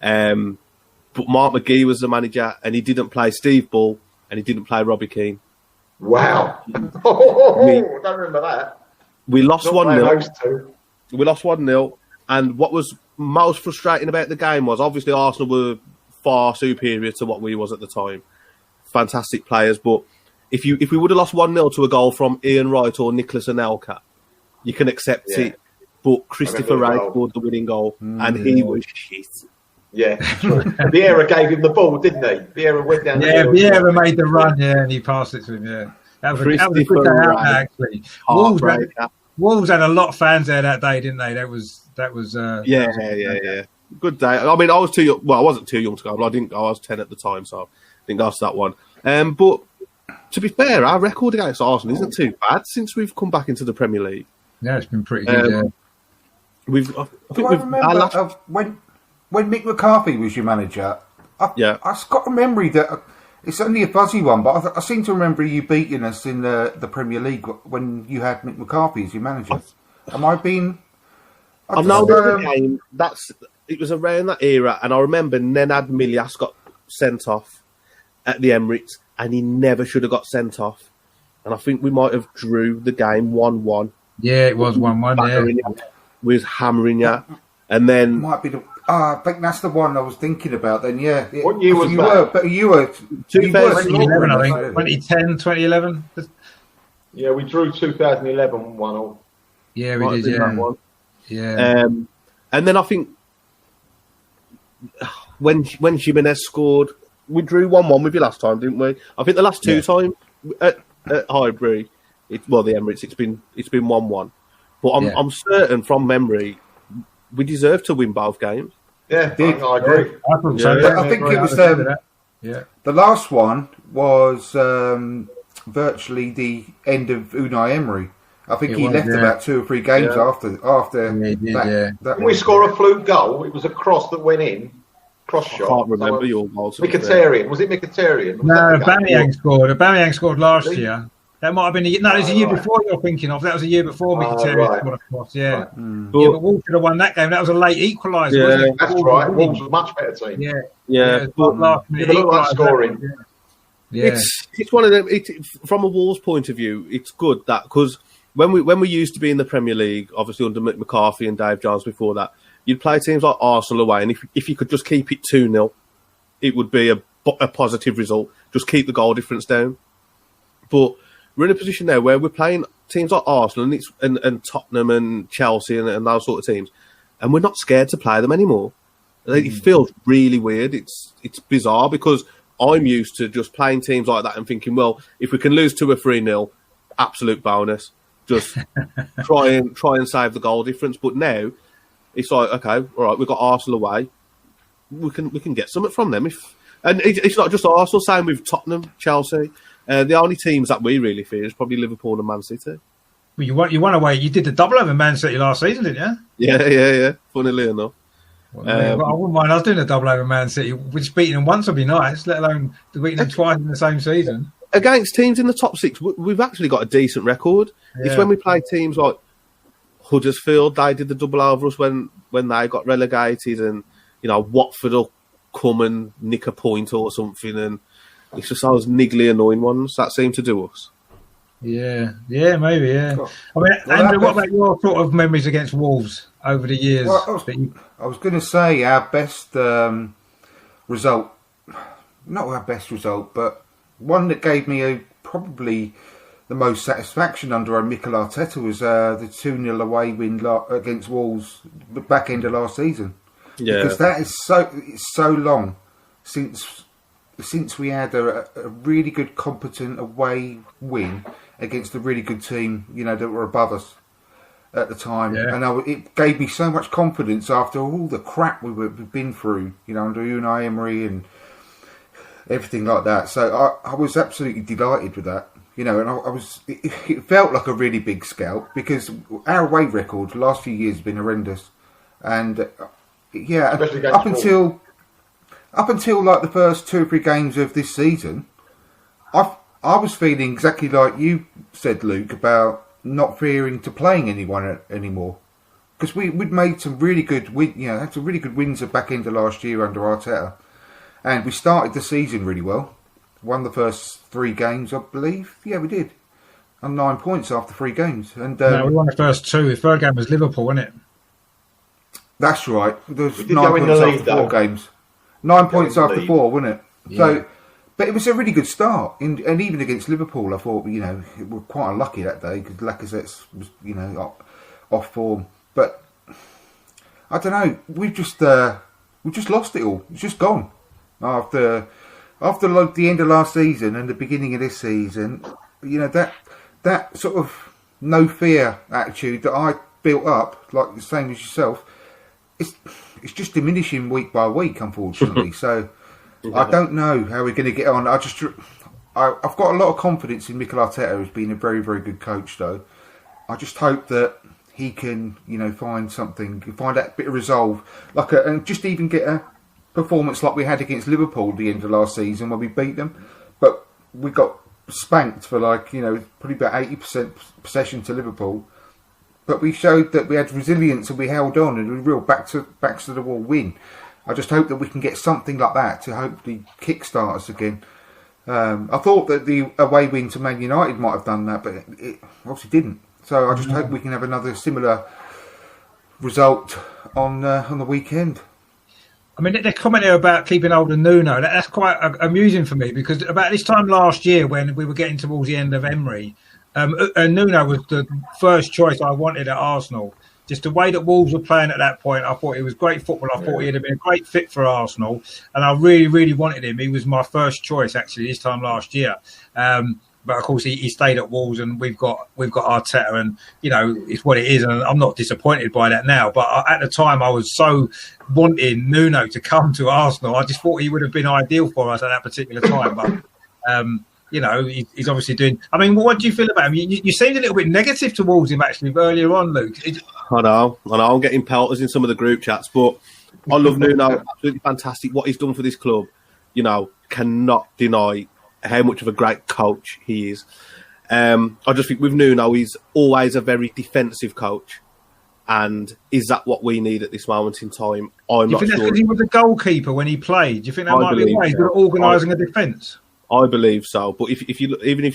But Mark McGee was the manager, and he didn't play Steve Bull, and he didn't play Robbie Keane. Wow! I don't remember that. We lost 1-0. We lost 1-0, and what was most frustrating about the game was obviously Arsenal were far superior to what we was at the time. Fantastic players, but if we would have lost 1-0 to a goal from Ian Wright or Nicholas Anelka, you can accept it. But Christopher Wright scored the winning goal, and he was shit. Yeah, Vieira gave him the ball, didn't he? Vieira went down. Yeah, Vieira made the run, and he passed it to him. Yeah, that was a good day out there, actually. Wolves had a lot of fans there that day, didn't they? That was. Yeah. Good day. I mean, I was too young. Well, I wasn't too young to go, but I didn't go. I was 10 at the time, so I didn't go to that one. But to be fair, our record against Arsenal isn't too bad since we've come back into the Premier League. Yeah, it's been pretty good. When Mick McCarthy was your manager, I've got a memory that it's only a fuzzy one, but I seem to remember you beating us in the Premier League when you had Mick McCarthy as your manager. Am I being? I know the game. That's it was around that era, and I remember Nenad Milias got sent off at the Emirates, and he never should have got sent off. And I think we might have drew the game 1-1. Yeah, it was 1-1. Yeah, we was hammering you, and then might be the. I think that's the one I was thinking about. Then, yeah. What year was you that? But you were 2011, I think. 2010, 2011. Yeah, we drew 2011 1-1. Yeah, we did. Yeah. Yeah. And then I think when Jimenez scored, we drew 1-1 with you last time, didn't we? I think the last two times at Highbury, the Emirates, it's been 1-1. But I'm certain from memory we deserve to win both games. Yeah, I agree. I think it was the last one was virtually the end of Unai Emery. I think he left about 2 or 3 games after that. Didn't we score a fluke goal? It was a cross that went in. Cross shot. I can't remember your goals. Mkhitaryan. Was it Mkhitaryan? No, Aubameyang scored. Aubameyang scored last year. That might have been it was a year before you're thinking of. That was a year before Mkhitaryan scored a cross. Yeah. Right. But Wolves should have won that game. That was a late equaliser. Yeah, wasn't it? that's right. Wolves was a much better team. Yeah. Last minute like scoring. Yeah. It's one of them. From a Wolves point of view, it's good that because when we used to be in the Premier League, obviously under Mick McCarthy and Dave Jones before that, you'd play teams like Arsenal away, and if you could just keep it 2-0, it would be a positive result. Just keep the goal difference down. But we're in a position now where we're playing teams like Arsenal and Tottenham and Chelsea and those sort of teams, and we're not scared to play them anymore. It feels really weird. It's bizarre because I'm used to just playing teams like that and thinking, well, if we can lose 2 or 3-0, absolute bonus. Just try and save the goal difference. But now it's like, okay, all right, we've got Arsenal away. We can get something from them. And it's not just Arsenal. Same with Tottenham, Chelsea. The only teams that we really fear is probably Liverpool and Man City. Well, you won away. You did the double over Man City last season, didn't you? Yeah. Funnily enough. Well, I wouldn't mind. I was doing a double over Man City. Which beating them once would be nice, let alone beating them twice in the same season. Against teams in the top 6, we've actually got a decent record. Yeah. It's when we play teams like Huddersfield, they did the double over us when they got relegated, and Watford will come and nick a point or something, and it's just those niggly, annoying ones that seem to do us. Yeah, maybe, yeah. I mean, Andrew, what about your sort of memories against Wolves over the years? Well, I was going to say our best result, not our best result, but one that gave me probably the most satisfaction under Mikel Arteta was the 2-0 away win against Wolves the back end of last season. Yeah, because that is so long since we had a really good, competent away win against a really good team, that were above us at the time. Yeah. And it gave me so much confidence after all the crap we've been through, under Unai Emery and everything like that. So I was absolutely delighted with that, and it felt like a really big scalp because our away record the last few years has been horrendous. And up until like the first 2 or 3 games of this season, I was feeling exactly like you said, Luke, about not fearing to playing anyone anymore, because we'd made some really good had some really good wins at back end of last year under Arteta, and we started the season really well. Won the first 3 games, I believe. Yeah, we did, on 9 points after 3 games. And no, we won the first 2. The third game was Liverpool, wasn't it? That's right. There was 9 points after 4 games. 9 points after 4, wasn't it? Yeah. So, but it was a really good start. And even against Liverpool, I thought, we were quite unlucky that day because Lacazette was, off form. But I don't know. We just lost it all. It's just gone after the end of last season and the beginning of this season. That sort of no fear attitude that I built up, like the same as yourself. It's just diminishing week by week, unfortunately. So I don't know how we're going to get on. I've got a lot of confidence in Mikel Arteta as being a very, very good coach, though. I just hope that he can, find that bit of resolve, and just even get a performance like we had against Liverpool at the end of last season when we beat them. But we got spanked for probably about 80% possession to Liverpool. but we showed that we had resilience and we held on, and a real back to the wall win. I just hope that we can get something like that to hopefully kickstart us again. I thought that the away win to Man United might have done that, but it obviously didn't. So I just hope we can have another similar result on the weekend. I mean, they're commenting about keeping hold of Nuno. That's quite amusing for me, because about this time last year, when we were getting towards the end of Emery, Nuno was the first choice I wanted at Arsenal. Just the way that Wolves were playing at that point, I thought he was great football. I thought he'd have been a great fit for Arsenal, and I really, really wanted him. He was my first choice actually this time last year. But of course, he stayed at Wolves, and we've got Arteta, and it's what it is. And I'm not disappointed by that now. But at the time, I was so wanting Nuno to come to Arsenal. I just thought he would have been ideal for us at that particular time. But he's obviously doing. I mean, what do you feel about him? You seemed a little bit negative towards him actually earlier on, Luke. I know. I'm getting pelters in some of the group chats, but I love Nuno. Absolutely fantastic. What he's done for this club, cannot deny how much of a great coach he is. I just think with Nuno, he's always a very defensive coach. And is that what we need at this moment in time? I'm not sure. Do you think that's because he was a goalkeeper when he played? Do you think that might be why he's good at organising a defence? I believe so. But if you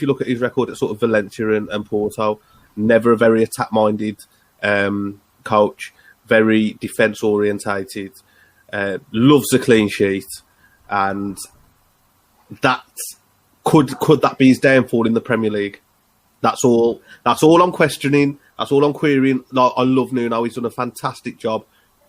look at his record at sort of Valencia and Porto, never a very attack-minded coach, very defence-orientated, loves a clean sheet, and that could that be his downfall in the Premier League? That's all I'm questioning. That's all I'm querying. Like, I love Nuno. He's done a fantastic job,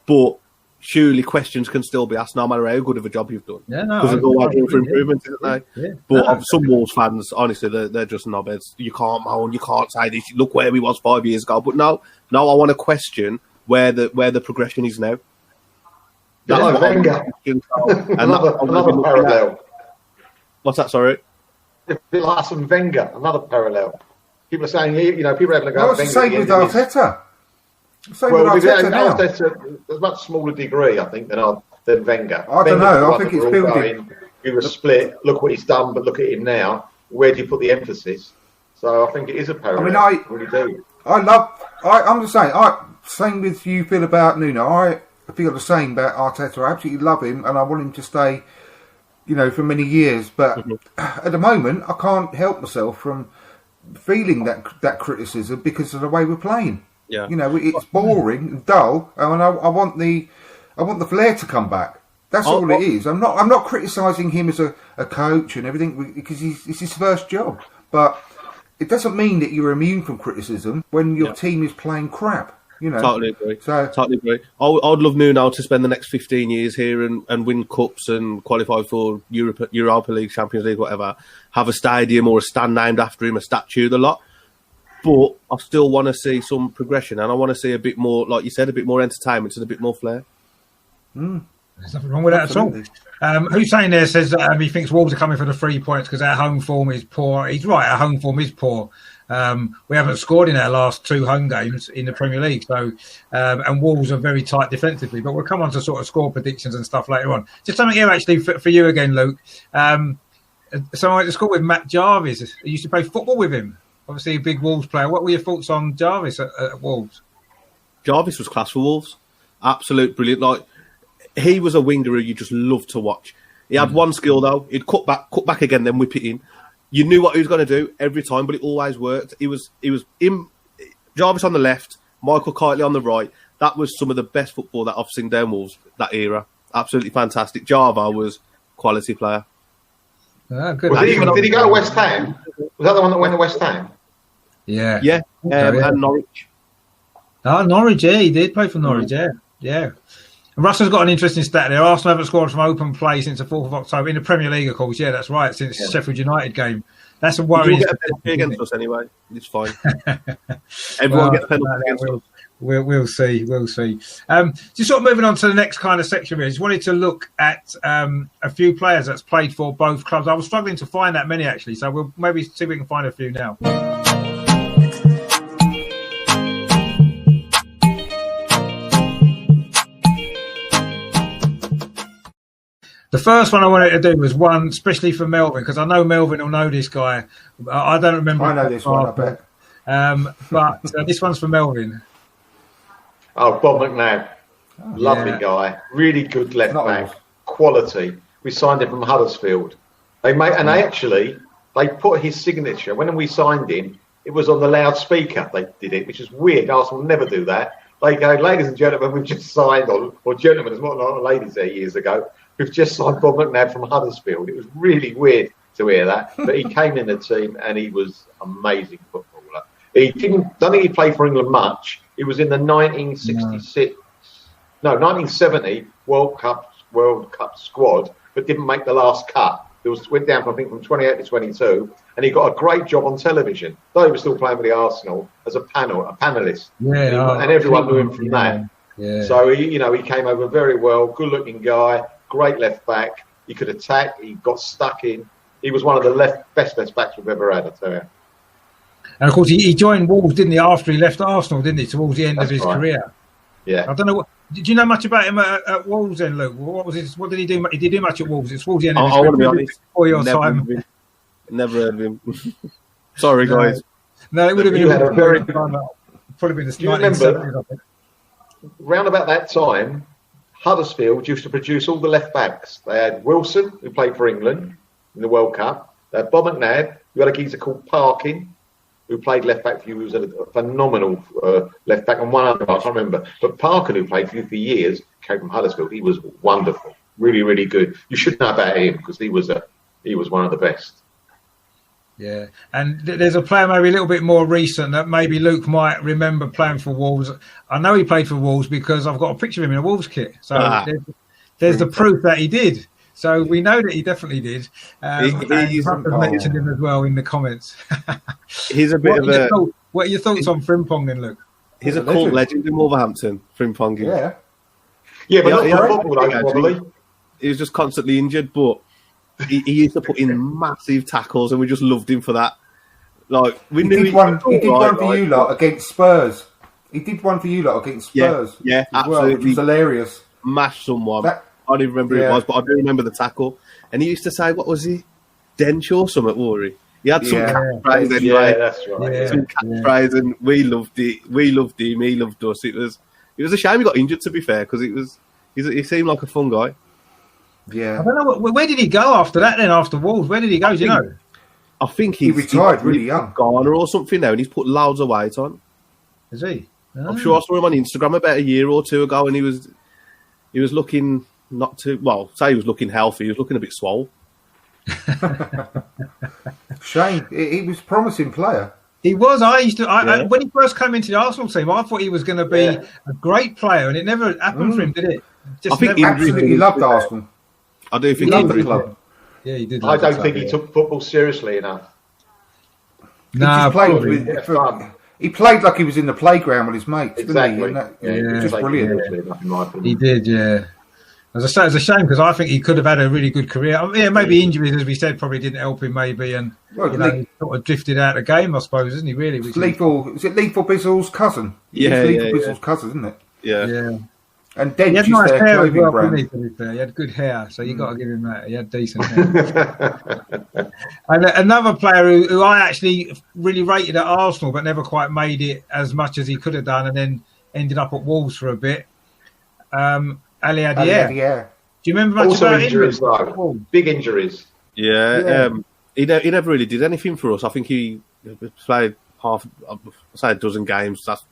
but surely questions can still be asked no matter how good of a job you've done. Yeah, no, because there's always room for improvement, isn't there? Yeah. But some Wolves fans, honestly, they're just knobheads. You can't moan, you can't say this. Look where we was 5 years ago. But no, I want to question where the progression is now. That's Wenger. Another parallel. What's that? Sorry. Bill Arsene Wenger, another parallel. People are saying, people are having a go. Well, it's the same with Arteta. Arteta, a much smaller degree, I think, than Wenger. I don't know. I think it's building. He was split. Look what he's done, but look at him now. Where do you put the emphasis? So I think it is a parallel. I really do. I'm just saying. Same with you, Phil, about Nuno. I feel the same about Arteta. I absolutely love him, and I want him to stay. For many years, but at the moment, I can't help myself from feeling that criticism because of the way we're playing. Yeah, it's boring and dull, and I want the flair to come back. That's all it is. I'm not criticising him as a coach and everything because it's his first job, but it doesn't mean that you're immune from criticism when your team is playing crap. Totally agree. Totally agree. I'd love Nuno to spend the next 15 years here and win cups and qualify for Europa League, Champions League, whatever. Have a stadium or a stand named after him, a statue, the lot. But I still want to see some progression, and I want to see a bit more, like you said, a bit more entertainment and a bit more flair. There's nothing wrong with that at all. Hussein there says that he thinks Wolves are coming for the 3 points because our home form is poor. He's right, our home form is poor. We haven't scored in our last 2 home games in the Premier League, so and Wolves are very tight defensively. But we'll come on to sort of score predictions and stuff later on. Just something here actually for you again, Luke. So I went to school with Matt Jarvis. I used to play football with him. Obviously, a big Wolves player. What were your thoughts on Jarvis at Wolves? Jarvis was class for Wolves. Absolute brilliant. Like, he was a winger who you just loved to watch. He had one skill though. He'd cut back again, then whip it in. You knew what he was going to do every time, but it always worked. He was Jarvis on the left, Michael Kightly on the right. That was some of the best football that I've seen down Wolves that era. Absolutely fantastic. Java was quality player. Good. Did he go to West Ham? Was that the one that went to West Ham? Yeah. And Norwich. Oh, Norwich, yeah, he did play for Norwich, yeah. And Russell's got an interesting stat there. Arsenal haven't scored from open play since the 4th of October. In the Premier League, of course, that's right, since the Sheffield United game. That's a worrying. We'll get a penalty against us anyway. It's fine. Everyone gets a penalty against us. We'll see. Just sort of moving on to the next kind of section here. I just wanted to look at a few players that's played for both clubs. I was struggling to find that many, actually, so we'll maybe see if we can find a few now. The first one I wanted to do was one, especially for Melvin, because I know Melvin will know this guy. I don't remember. I know this one, I bet. But this one's for Melvin. Oh, Bob McNabb. Lovely guy. Really good left back. Quality. We signed him from Huddersfield. They put his signature. When we signed him, it was on the loudspeaker. They did it, which is weird. Arsenal never do that. They go, ladies and gentlemen, we've just signed, or gentlemen, there's not a lot of ladies there years ago, we've just signed Bob McNabb from Huddersfield. It was really weird to hear that. But he came in the team and he was amazing footballer. Don't think he played for England much. It was in the 1970 World Cup squad, but didn't make the last cut. Went down, I think, from 28 to 22, and he got a great job on television. Though he was still playing with the Arsenal as a panelist, and everyone knew him from that. Yeah. So he came over very well. Good-looking guy, great left back. He could attack. He got stuck in. He was one of the best left backs we've ever had, I tell you. And of course, he joined Wolves, didn't he? After he left Arsenal, didn't he? Towards the end of his career. Yeah. I don't know. Did you know much about him at Wolves then, Luke? What did he do? Did he do much at Wolves? It's towards the end of his career. I want to be honest. Before your time. Never heard of him. Sorry, guys. No, it would have been probably been the 1970s, I think. Round about that time, Huddersfield used to produce all the left backs. They had Wilson, who played for England in the World Cup. They had Bob McNabb, who had a geezer called Parkin, who played left back for you, who was a phenomenal left back, and one other, I can't remember. But Parker, who played for you for years, came from Huddersfield. He was wonderful, really, really good. You should know about him because he was one of the best. Yeah, and there's a player maybe a little bit more recent that maybe Luke might remember playing for Wolves. I know he played for Wolves because I've got a picture of him in a Wolves kit. So there's the proof that he did. So we know that he definitely did. You have mentioned him as well in the comments. He's a bit what are your thoughts on Frimpong then, Luke? He's a cult legend in Wolverhampton, Frimpong. Yeah, but not football, probably. He was just constantly injured, but he used to put in massive tackles, and we just loved him for that. Like he did one for you lot against Spurs. He did one for you lot against Spurs. Yeah, absolutely. It was hilarious. Mashed someone. I don't even remember who it was, but I do remember the tackle. And he used to say, what was he? Dench or something, wore he? He had some catchphrase anyway. Yeah, that's right. Some catchphrase, and we loved it. We loved him. He loved us. It was a shame he got injured, to be fair, because he seemed like a fun guy. Yeah. I don't know. Where did he go after that then, after Wolves? Where did he go, do you know? I think he retired really young. Ghana or something now, and he's put loads of weight on. Is he? Oh. I'm sure I saw him on Instagram about a year or two ago, and he was looking not too well. Say he was looking healthy. He was looking a bit swole. Shame. He was a promising player. He was. When he first came into the Arsenal team, I thought he was going to be a great player, and it never happened for him, did it? I think he absolutely loved Arsenal. I do think he loved the club. Yeah, he did. I don't think he took football seriously enough. He played like he was in the playground with his mates. Exactly. Didn't he? It was just brilliant. He did, yeah. As I say, it's a shame because I think he could have had a really good career. Maybe injuries, as we said, probably didn't help him. Maybe, and he sort of drifted out of the game, I suppose, isn't he? Really, is it Lethal Bizzle's cousin? Yeah, Bizzle's cousin, isn't it? Yeah. And Dench, he had nice hair as well, brand. didn't he? To be fair, he had good hair, so you got to give him that. He had decent hair. And another player who I actually really rated at Arsenal, but never quite made it as much as he could have done, and then ended up at Wolves for a bit. Ali Adair. Do you remember much also about injuries, though? Big injuries. Yeah. He never really did anything for us. I think he played a dozen games. That's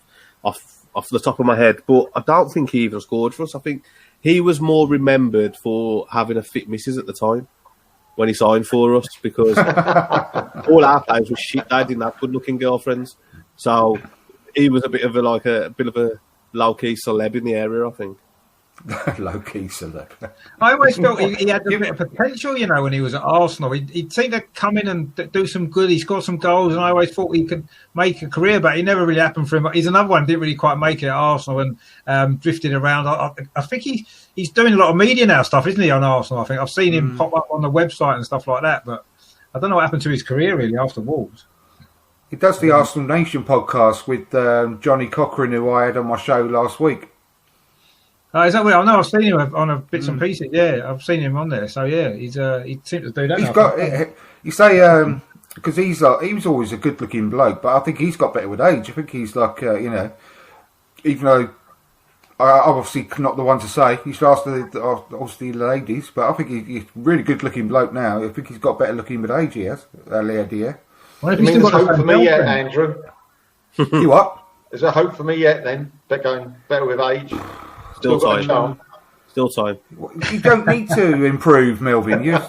off the top of my head, but I don't think he even scored for us. I think he was more remembered for having a fit missus at the time when he signed for us, because all our players were shit. They didn't have good-looking girlfriends, so he was a bit of a low-key celeb in the area, I think. Low-key celeb. I always felt he had a bit of potential, when he was at Arsenal. He'd seem to come in and do some good. He scored some goals, and I always thought he could make a career, but it never really happened for him. He's another one who didn't really quite make it at Arsenal and drifted around. I think he's doing a lot of media now stuff, isn't he, on Arsenal? I think I've seen him pop up on the website and stuff like that, but I don't know what happened to his career, really, after Wolves. He does the Arsenal Nation podcast with Johnny Cochran, who I had on my show last week. Is that what? I know I've seen him on a bits and pieces. Yeah, I've seen him on there. So yeah, he seems to do that. He's got. You say because he was always a good-looking bloke, but I think he's got better with age. I think he's like even though I'm obviously not the one to say. You should ask obviously the ladies, but I think he's a really good looking bloke now. I think he's got better looking with age, he has. Lea. Well, you mean there's hope for me yet, Andrew? You what? Is there hope for me yet then? Going better with age? Still time. Still time. You don't need to improve, Melvin. You're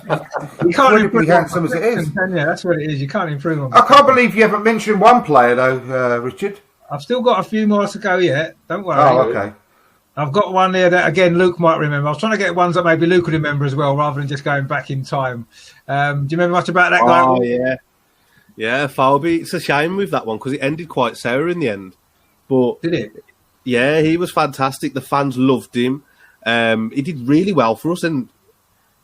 incredibly handsome as it is. Yeah, that's what it is. You can't improve them. I can't believe you haven't mentioned one player, though, Richard. I've still got a few more to go yet. Don't worry. Oh, okay. I've got one there that, again, Luke might remember. I was trying to get ones that maybe Luke would remember as well, rather than just going back in time. Do you remember much about that guy? Oh, yeah. Yeah, Falby. It's a shame with that one because it ended quite sour in the end. But did it? Yeah, he was fantastic. The fans loved him. He did really well for us, and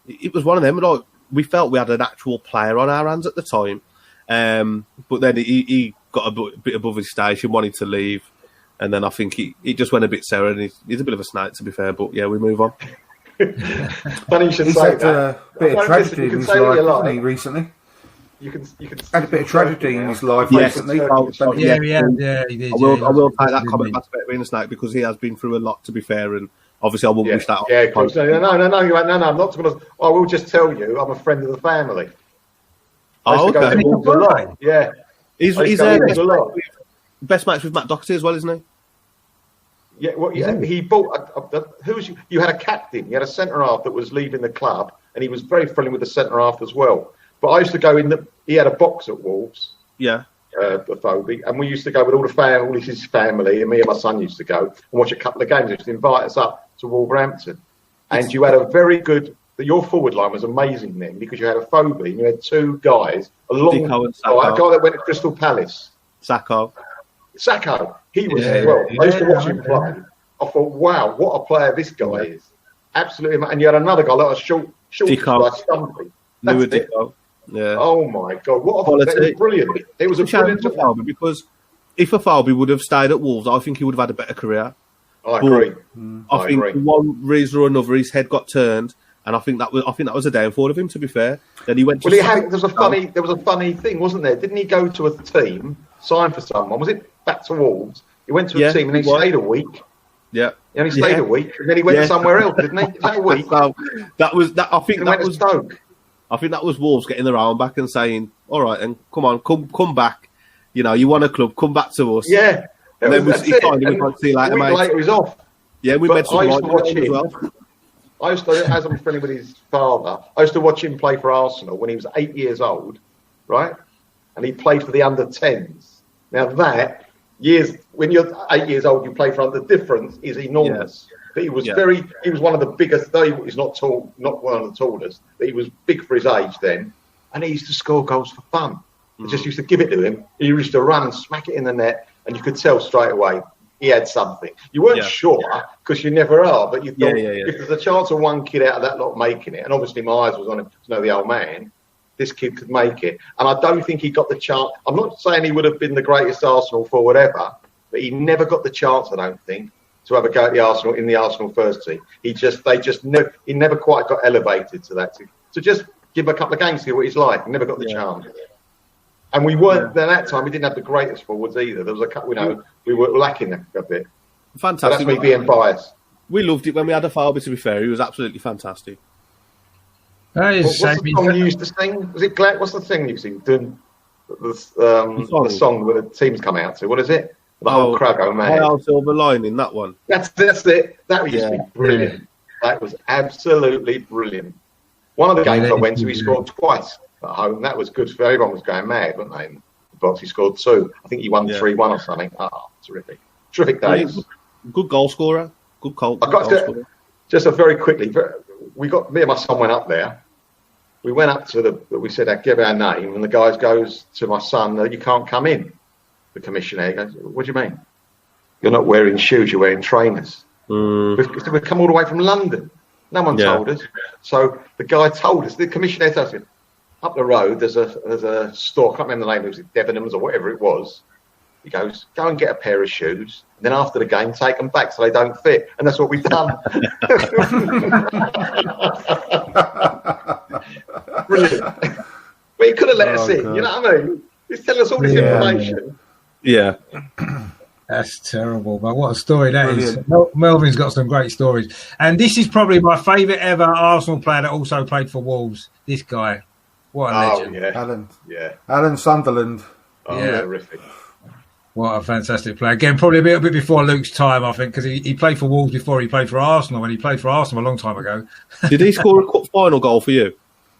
it was one of them. Like, we felt we had an actual player on our hands at the time, but then he got a bit above his station, wanted to leave, and then I think he just went a bit sour. And he's a bit of a snake, to be fair. But yeah, we move on. Funny you should say that. A bit of tragedy in his life, hasn't he, recently? You can had a bit of tragedy in his life recently. Yeah, he did. I will take that comment back to being a snake because he has been through a lot, to be fair, and obviously I won't wish that on. Yeah, of course. No, I'm not going to. I will just tell you, I'm a friend of the family. Oh, okay. A lot. Yeah. He's best match with Matt Doherty as well, isn't he? Yeah, well, yeah, he bought. You had a captain, you had a centre half that was leaving the club, and he was very friendly with the centre half as well. But I used to go in. He had a box at Wolves. Yeah. The Phoebe, and we used to go with all his family, and me and my son used to go and watch a couple of games. He used to invite us up to Wolverhampton, and you had a very good. Your forward line was amazing then because you had a Phoebe and you had two guys, a guy that went to Crystal Palace. Sacco. He was I used to watch him play. I thought, wow, what a player this guy is. Absolutely. And you had another guy, like a short like Stumpy. That's it. Yeah. Oh my God! That was brilliant. It was a brilliant Falby because if a Falby would have stayed at Wolves, I think he would have had a better career. I agree. I think for one reason or another, his head got turned, and I think that was a downfall of him. To be fair, then he went. To there was a funny thing, wasn't there? Didn't he go to a team, sign for someone? Was it back to Wolves? He went to a team and he stayed a week. Yeah. He only stayed a week, and then he went somewhere else, didn't he? Is that a week? That was that. I think that was Stoke. I think that was Wolves getting their arm back and saying, "All right, then come back. You know, you won a club, come back to us." Yeah. And then he finally went on to see you later, mate. Later, he's off. Yeah, we met some I watch him as well. I used to, as I'm friendly with his father, I used to watch him play for Arsenal when he was 8 years old, right? And he played for the under-10s. Now when you're 8 years old, you play for the difference is enormous. Yeah. But he was one of the biggest, though he's not tall, not one of the tallest, but he was big for his age then. And he used to score goals for fun. They just used to give it to him. He used to run and smack it in the net, and you could tell straight away he had something. You weren't sure, because you never are, but you thought if there's a chance of one kid out of that lot making it, and obviously my eyes was on him to know the old man, this kid could make it. And I don't think he got the chance. I'm not saying he would have been the greatest Arsenal for whatever, but he never got the chance, I don't think, to have a go at the Arsenal first team. He never quite got elevated to that. To just give him a couple of games to see what he's like. He never got the chance. And we weren't, at that time, we didn't have the greatest forwards either. There was a couple, we were lacking a bit. Fantastic. So that's me being biased. We loved it when we had a Falby, to be fair. He was absolutely fantastic. What's the song you used to sing? Was it Glenn? What's the thing you sing? The song where the teams come out to. What is it? The whole crowd go mad. High Silver Lining, that one. That's it. That used to be brilliant. Yeah. That was absolutely brilliant. One of the games I went to, he scored twice at home. That was good. Everyone was going mad, weren't they? In the box, he scored 2. I think he won 3-1 or something. Oh, terrific. Terrific days. Good goal scorer. Good goal scorer. Just very quickly, me and my son went up there. We went up to we said, give our name, and the guy goes to my son, you can't come in. The commissioner goes, what do you mean? You're not wearing shoes, you're wearing trainers. We've come all the way from London. No one told us. So the guy told us, the commissioner told us, up the road, there's a store, I can't remember the name, it was Debenhams or whatever it was. He goes, go and get a pair of shoes, and then after the game, take them back so they don't fit. And that's what we've done. Brilliant. But he could have let us in, you know what I mean? He's telling us all this information. Yeah. That's terrible, but what a story that is. Brilliant. Melvin's got some great stories. And this is probably my favourite ever Arsenal player that also played for Wolves. This guy. What a legend. Yeah. Alan Sunderland. Oh, Yeah. terrific. What a fantastic player. Again, probably a little bit before Luke's time, I think, because he played for Wolves before he played for Arsenal, and he played for Arsenal a long time ago. Did he score a cup final goal for you?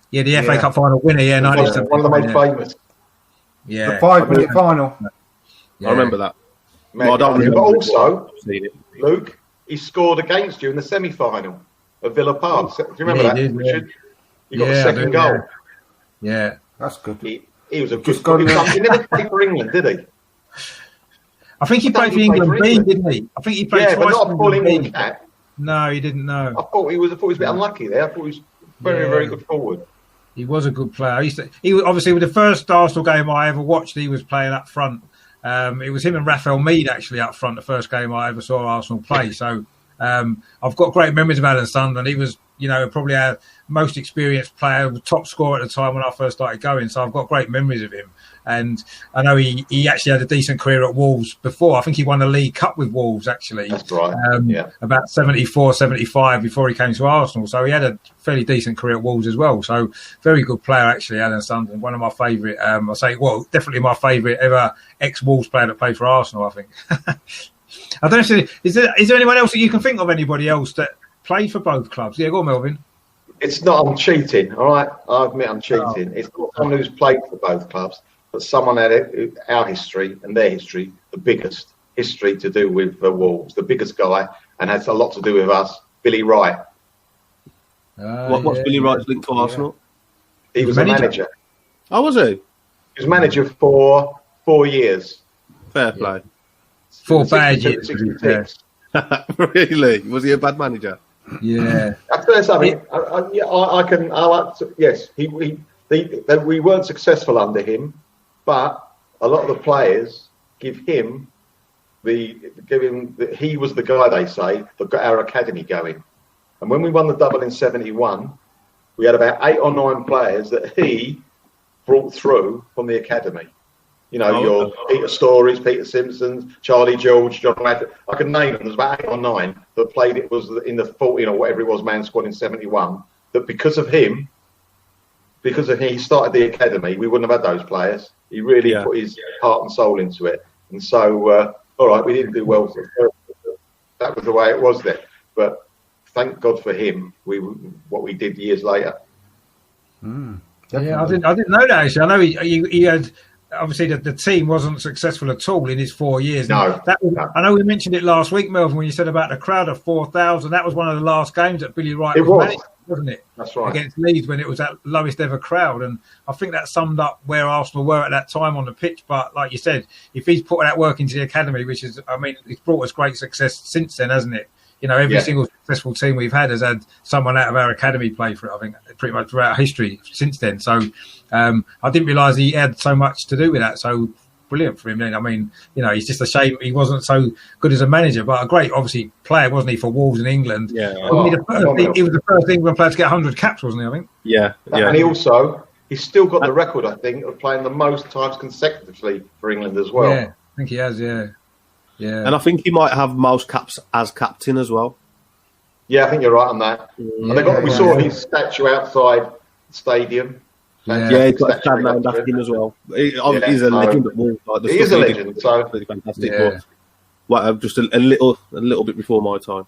Yeah, the FA Cup final winner, yeah. One of the most famous. Yeah. The 5-minute final. Yeah. I remember that. Man, Well, I don't but remember. also, I've seen it. Luke, he scored against you in the semi-final at Villa Park. Do you remember Yeah, that, he did, Richard? You got Yeah, the I second do, goal. Yeah. That's good. He was a good Just got good him. He never played for England, did he? I think he played for England B, didn't he? I think he played Yeah, but twice not a for full England England B. cap. No, he didn't know. I thought he was a bit unlucky there. I thought he was very good forward. He was a good player. He was obviously with the first Arsenal game I ever watched. He was playing up front. It was him and Raphael Mead actually up front. The first game I ever saw Arsenal play. So I've got great memories of Alan Sunderland. He was, probably our most experienced player, top scorer at the time when I first started going. So I've got great memories of him. And I know he actually had a decent career at Wolves before. I think he won the League Cup with Wolves, actually. That's right. About 74, 75 before he came to Arsenal. So he had a fairly decent career at Wolves as well. So very good player, actually, Alan Sunderland. One of my favourite, definitely my favourite ever ex-Wolves player that played for Arsenal, I think. I don't know, is there anyone else that you can think of, anybody else that played for both clubs? Yeah, go on, Melvin. It's not, I'm cheating, all right? I admit I'm cheating. It's not someone who's played for both clubs, but someone had our history and their history, the biggest history to do with Wolves, the biggest guy, and has a lot to do with us, Billy Wright. What's Billy Wright's link to Arsenal? He was a manager. Oh, was he? He was manager for 4 years. Fair play. 4 bad 62, years. 66. Really? Was he a bad manager? Yeah. I'll tell you something. Yes, we weren't successful under him, but a lot of the players he was the guy, they say, that got our academy going. And when we won the double in 71, we had about 8 or 9 players that he brought through from the academy. Your Peter Storys, Peter Simpsons, Charlie George, John Radford. I could name them. There's about 8 or 9 that played. It was in the 14 or whatever it was, man squad in 71. That because of him, he started the academy, we wouldn't have had those players. He really put his heart and soul into it. And so, all right, we didn't do well. That was the way it was there. But thank God for him. What we did years later. Yeah, I didn't know that actually. I know he had. Obviously, the team wasn't successful at all in his 4 years. No. I know we mentioned it last week, Melvin, when you said about the crowd of 4,000. That was one of the last games that Billy Wright was managing, wasn't it? That's right. Against Leeds when it was that lowest ever crowd. And I think that summed up where Arsenal were at that time on the pitch. But like you said, if he's put that work into the academy, which is, it's brought us great success since then, hasn't it? Every single successful team we've had has had someone out of our academy play for it, I think, pretty much throughout history since then. So I didn't realise he had so much to do with that. So brilliant for him then. It's just a shame he wasn't so good as a manager, but a great, obviously, player, wasn't he, for Wolves in England? Yeah. He was the first England player to get 100 caps, wasn't he, I think? Yeah. And he's still got the record, I think, of playing the most times consecutively for England as well. Yeah, I think he has, yeah. And I think he might have most caps as captain as well. Yeah, I think you're right on that. We saw his statue outside the stadium. Yeah, he's got a stand round after him as well. He's a legend at Wolves. He is a legend, so really fantastic. But just a little bit before my time.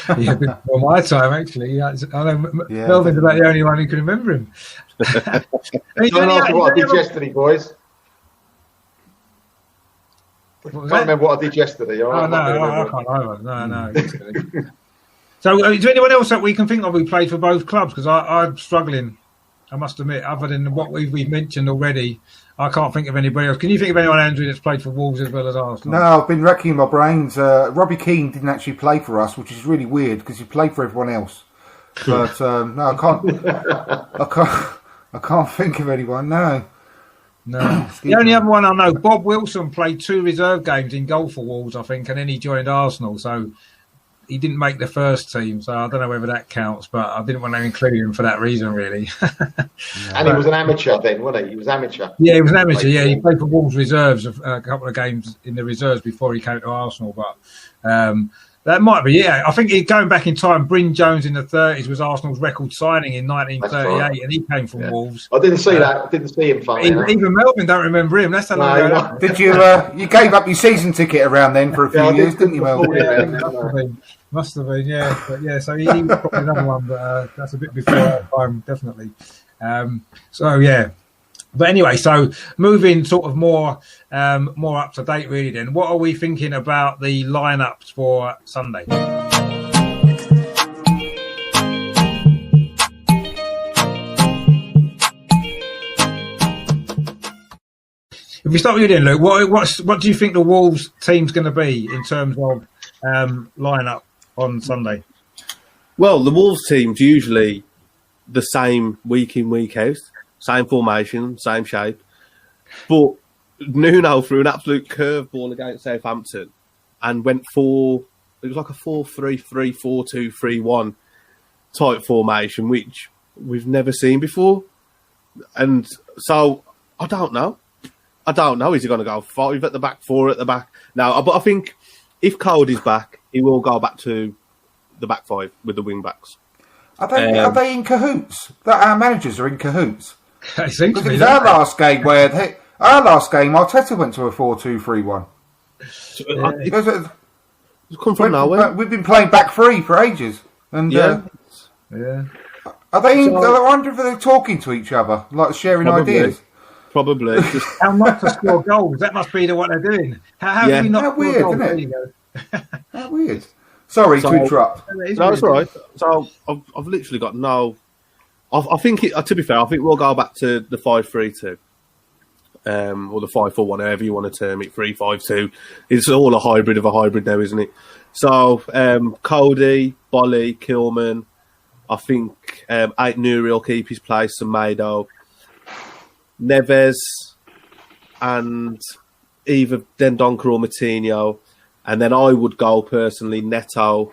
Before my time, actually. I know Melvin's about the only one who can remember him. Don't ask me what I did yesterday, boys. I can't remember what I did yesterday. I can't either. No. So, is there anyone else that we can think of who played for both clubs? Because I'm struggling, I must admit, other than what we've mentioned already. I can't think of anybody else. Can you think of anyone, Andrew, that's played for Wolves as well as Arsenal? No, I've been racking my brains. Robbie Keane didn't actually play for us, which is really weird because he played for everyone else. But no, I can't think of anyone. No. The only other one I know, Bob Wilson played 2 reserve games in goal for Wolves, I think, and then he joined Arsenal. So he didn't make the first team, so I don't know whether that counts. But I didn't want to include him for that reason, really. And he was an amateur then, wasn't he? He was amateur. Yeah, he was an amateur. Yeah, he played for Wolves reserves a couple of games in the reserves before he came to Arsenal. But that might be, yeah. I think going back in time, Bryn Jones in the 30s was Arsenal's record signing in 1938, right. And he came from Wolves. I didn't see that. I didn't see him. Even Melvin don't remember him. That's a long Did you? You gave up your season ticket around then for a few years, didn't you, Melvin? Yeah, must have been, yeah. But yeah, so he was probably another one, but that's a bit before our time, definitely. So yeah. But anyway, so moving sort of more up to date, really. Then, what are we thinking about the lineups for Sunday? If we start with you then, Luke, what do you think the Wolves team's going to be in terms of lineup on Sunday? Well, the Wolves team's usually the same week in, week out. Same formation, same shape. But Nuno threw an absolute curveball against Southampton and went for, it was like a 4-3-3, 4-2-3-1 type formation, which we've never seen before. And so, I don't know. Is he going to go 5 at the back, 4 at the back? No, but I think if Cody's back, he will go back to the back 5 with the wing backs. Are they in cahoots? That our managers are in cahoots? It seems to be our last game Arteta went to a 4-2-3-1. It's come from nowhere. We've been playing back 3 for ages, and yeah. Are they? I wonder if they're talking to each other, like sharing ideas. Probably. How not to score goals? That must be what they're doing. How do we not score weird, goals? Isn't it? How weird. Sorry to interrupt. No, that's all right. So I've literally got no. I think, to be fair, I think we'll go back to the 5-3-2, or the 5-4-1, however you want to term it, 3-5-2. It's all a hybrid of a hybrid now, isn't it? So Cody, Bolly, Kilman. I think Ait Nouri will keep his place, Semedo, Neves, and either Dendoncker or Moutinho. And then I would go personally Neto,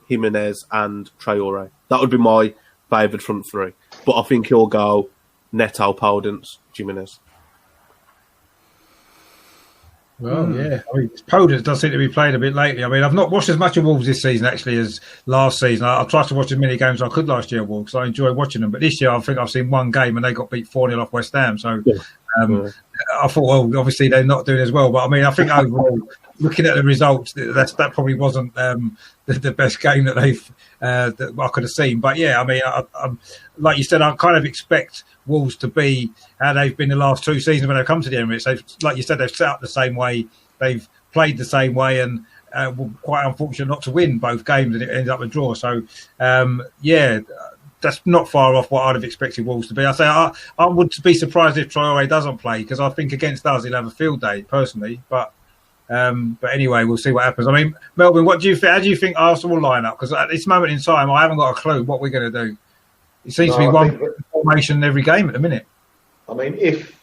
Jimenez, and Traore. That would be my favoured front 3. But I think he'll go Neto, Podence, Jimenez. Well, yeah. I mean, Podence does seem to be playing a bit lately. I mean, I've not watched as much of Wolves this season, actually, as last season. I tried to watch as many games as I could last year, Wolves, because I enjoy watching them. But this year, I think I've seen one game and they got beat 4-0 off West Ham. So I thought, well, obviously they're not doing as well. But I mean, I think overall, looking at the results, that probably wasn't the best game that that I could have seen. But yeah, I mean, I'm like you said, I kind of expect Wolves to be how they've been the last 2 seasons when they've come to the Emirates. They've, like you said, they've set up the same way, they've played the same way, and were quite unfortunate not to win both games, and it ended up a draw. So yeah, that's not far off what I'd have expected Wolves to be. I would be surprised if Traore doesn't play, because I think against us he'll have a field day personally. But anyway, we'll see what happens. I mean, Melvin, what do you think? How do you think Arsenal will line up? Because at this moment in time, I haven't got a clue what we're going to do. It seems to be one formation every game at the minute. I mean, if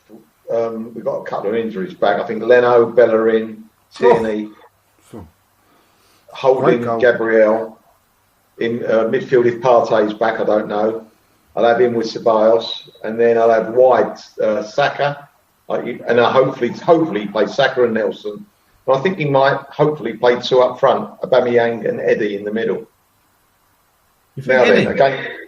we've got a couple of injuries back, I think Leno, Bellerin, Tierney, Holding, Gabriel. In midfield, if Partey's back, I don't know. I'll have him with Ceballos, and then I'll have White, Saka, and hopefully play Saka and Nelson. But I think he might hopefully play 2 up front, Aubameyang and Eddie in the middle. Now then, again,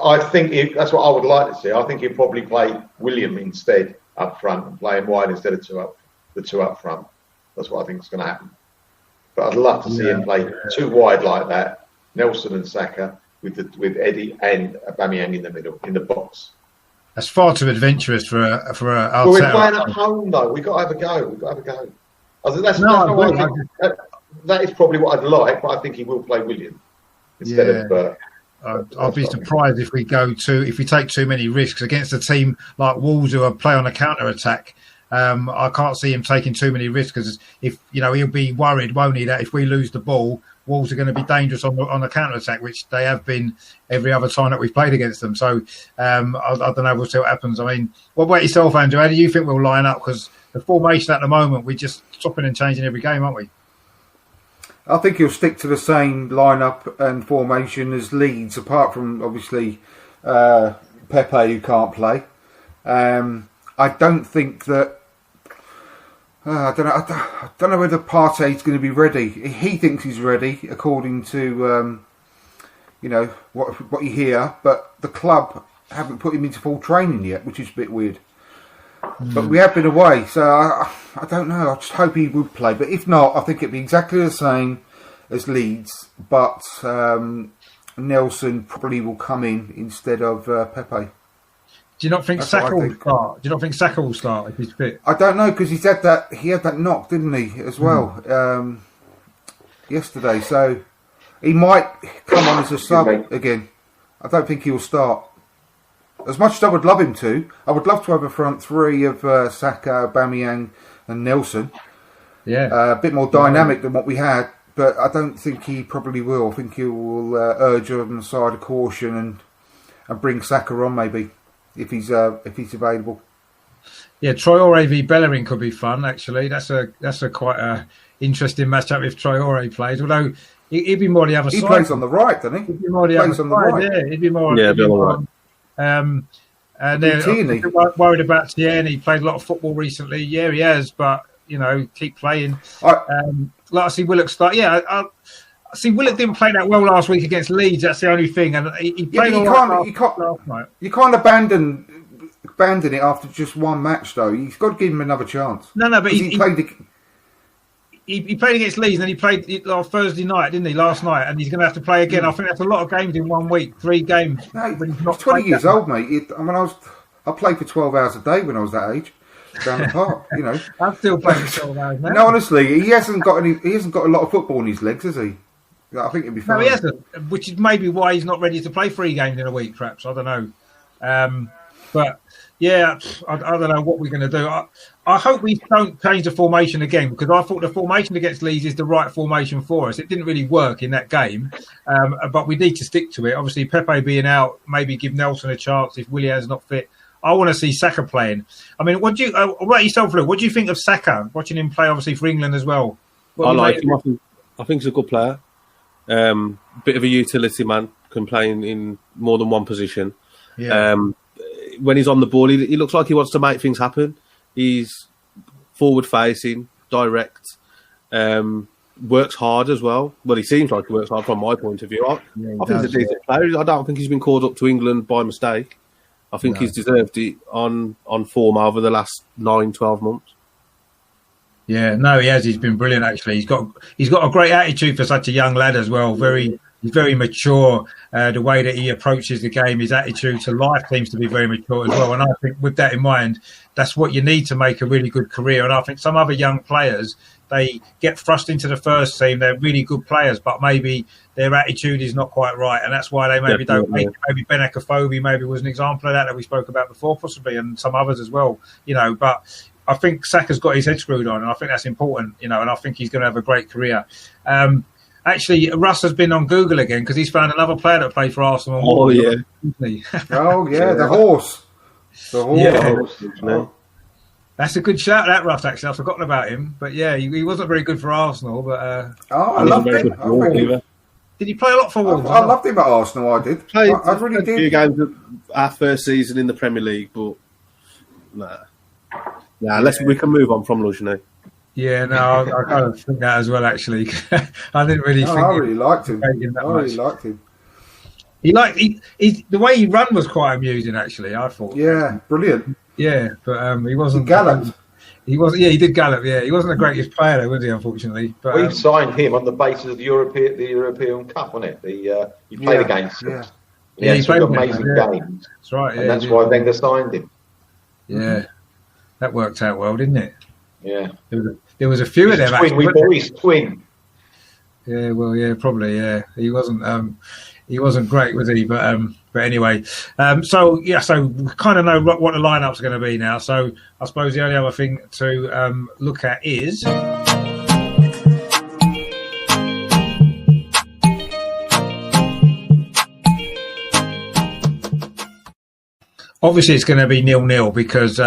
I think that's what I would like to see. I think he'll probably play William instead up front and play him wide instead of the two up front. That's what I think is going to happen. But I'd love to see him play 2 wide like that, Nelson and Saka, with Eddie and Aubameyang in the middle, in the box. That's far too adventurous for a Well, we're playing at home though. We've got to have a go. That is probably what I'd like, but I think he will play William instead of. I'll be surprised if we take too many risks against a team like Wolves who play on a counter attack. I can't see him taking too many risks, because if he'll be worried, won't he, that if we lose the ball, Wolves are going to be dangerous on the counter attack, which they have been every other time that we've played against them. So I don't know. We'll see what happens. I mean, what about yourself, Andrew? How do you think we'll line up? Because the formation at the moment, we're just chopping and changing every game, aren't we? I think he'll stick to the same lineup and formation as Leeds, apart from obviously Pepe, who can't play. I don't think that. I don't know whether Partey's going to be ready. He thinks he's ready, according to what you hear. But the club haven't put him into full training yet, which is a bit weird. But we have been away, so I don't know. I just hope he would play. But if not, I think it'd be exactly the same as Leeds. But Nelson probably will come in instead of Pepe. Do you not think Saka will start? Do you not think Saka will start if he's fit? I don't know, because he had that knock, didn't he, as well, yesterday. So he might come on as a sub again. I don't think he'll start. As much as I would love him to, I would love to have a front three of Saka, Aubameyang and Nelson. Yeah. A bit more dynamic than what we had, but I don't think he probably will. I think he will urge on the side of caution and bring Saka on maybe. If he's available, yeah, Traore v Bellerin could be fun. Actually, that's a quite a interesting matchup if Traore plays. Although he'd be more the other side. He plays on the right, doesn't he? He'd be more the other side. Yeah, he'd be more. Yeah, be more right. And then I'm worried about Tierney. He played a lot of football recently. Yeah, he has, but keep playing. Like I see Willock start. Yeah, I see Willock didn't play that well last week against Leeds. That's the only thing, and he played last night. You can't abandon it after just one match, though. You've got to give him another chance. No, but he played against Leeds, and then he played on Thursday night, didn't he? Last night, and he's going to have to play again. I think that's a lot of games in 1 week, 3 games. No, he's 20 years old, mate. I played for 12 hours a day when I was that age. Down the park, I'm still playing for 12 hours now. No, honestly, he hasn't got a lot of football in his legs, has he? I think it'd be fine. No, he hasn't, which is maybe why he's not ready to play 3 games in a week, perhaps. I don't know. But, yeah, I don't know what we're going to do. I hope we don't change the formation again, because I thought the formation against Leeds is the right formation for us. It didn't really work in that game, but we need to stick to it. Obviously, Pepe being out, maybe give Nelson a chance if Willian's not fit. I want to see Saka playing. I mean, what about yourself, Luke? What do you think of Saka? Watching him play, obviously, for England as well. I like him. I think he's a good player. Bit of a utility man, can play in more than one position. Yeah. When he's on the ball, he looks like he wants to make things happen. He's forward-facing, direct, works hard as well. Well, he seems like he works hard from my point of view. I think he's a decent player. I don't think he's been called up to England by mistake. I think he's deserved it on form over the last 9-12 months. Yeah, no, he has. He's been brilliant. Actually, he's got a great attitude for such a young lad as well. He's very mature. The way that he approaches the game, his attitude to life seems to be very mature as well. And I think, with that in mind, that's what you need to make a really good career. And I think some other young players, they get thrust into the first team. They're really good players, but maybe their attitude is not quite right, and that's why they maybe don't make. Maybe Ben Akafobi maybe was an example of that we spoke about before, possibly, and some others as well. But I think Saka's got his head screwed on, and I think that's important. And I think he's going to have a great career. Actually, Russ has been on Google again because he's found another player that played for Arsenal. Oh yeah, the horse. The horse. Yeah. That's a good shout, that Russ. Actually, I've forgotten about him, but yeah, he wasn't very good for Arsenal. But I loved him. Did he play a lot for Wolves? I loved him at Arsenal. I did. I really did. A few games of our first season in the Premier League, but we can move on from Lugano. Yeah, no, I kind of think that as well. Actually, I didn't really. I really liked him. The way he ran was quite amusing. Actually, I thought. Yeah, brilliant. Yeah, but he wasn't. He galloped. He wasn't. Yeah, he did gallop. Yeah, he wasn't the greatest player, though, was he? Unfortunately, but we signed him on the basis of the European Cup, wasn't it? He played against us. Yeah, he played amazing games. That's right. And that's why Wenger signed him. Yeah, that worked out well, didn't it? Yeah. There was a few of them. Twin. Yeah, well, yeah, probably. Yeah, he wasn't great, was he? But anyway, so we kind of know what the lineup's going to be now. So I suppose the only other thing to look at is. Obviously, it's going to be 0-0 because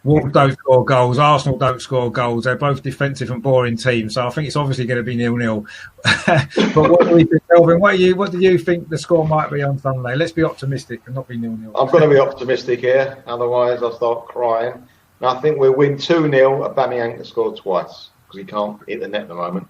Wolves don't score goals, Arsenal don't score goals. They're both defensive and boring teams, so I think it's obviously going to be 0-0. But what do we think, Melvin? What do you think the score might be on Sunday? Let's be optimistic and not be 0-0. I'm going to be optimistic here, otherwise I'll start crying. And I think we'll win 2-0. Aubameyang to score twice because he can't hit the net at the moment.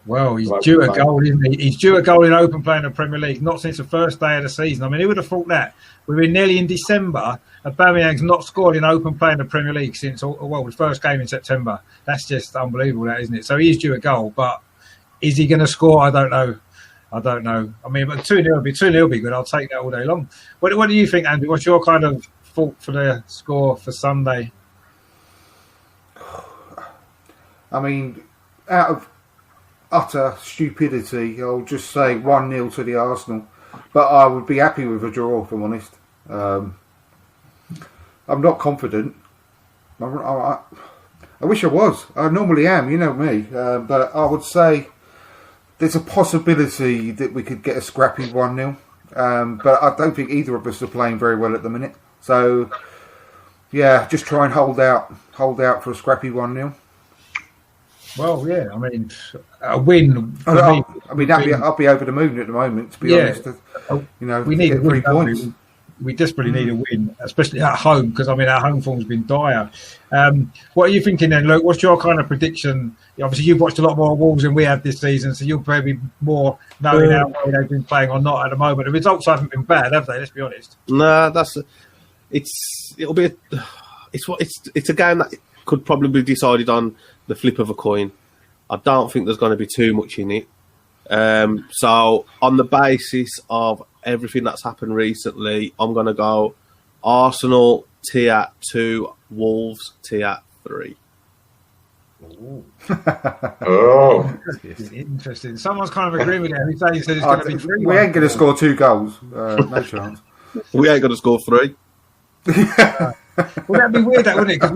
Well, he's due a goal, isn't he? He's due a goal in open play in the Premier League, not since the first day of the season. I mean, who would have thought that? We're nearly in December. Aubameyang's not scored in open play in the Premier League since, the first game in September. That's just unbelievable, that, isn't it? So he is due a goal, but is he going to score? I don't know. I mean, but 2-0 would be 2-0 be good. I'll take that all day long. What do you think, Andy? What's your kind of thought for the score for Sunday? I mean, out of utter stupidity, I'll just say 1-0 to the Arsenal. But I would be happy with a draw, if I'm honest. I'm not confident. I wish I was. I normally am, you know me. But I would say there's a possibility that we could get a scrappy 1-0. But I don't think either of us are playing very well at the minute. So, yeah, just try and hold out for a scrappy 1-0. Well, yeah, I mean, a win. I'll be over the moon at the moment, to be honest. We need 3 points. We desperately need a win, especially at home, because, I mean, our home form's been dire. What are you thinking then, Luke? What's your kind of prediction? Obviously, you've watched a lot more Wolves than we have this season, so you'll probably more knowing how well they've been playing or not at the moment. The results haven't been bad, have they? Let's be honest. No, it's a game that could probably be decided on the flip of a coin. I don't think there's going to be too much in it. So on the basis of everything that's happened recently, I'm going to go Arsenal tier 2, Wolves tier 3. Oh, interesting. Someone's kind of agreeing with that. He's saying it's going to be 3. We ain't going to score 2 goals. No chance. We ain't going to score 3. Well, that'd be weird, wouldn't it? Because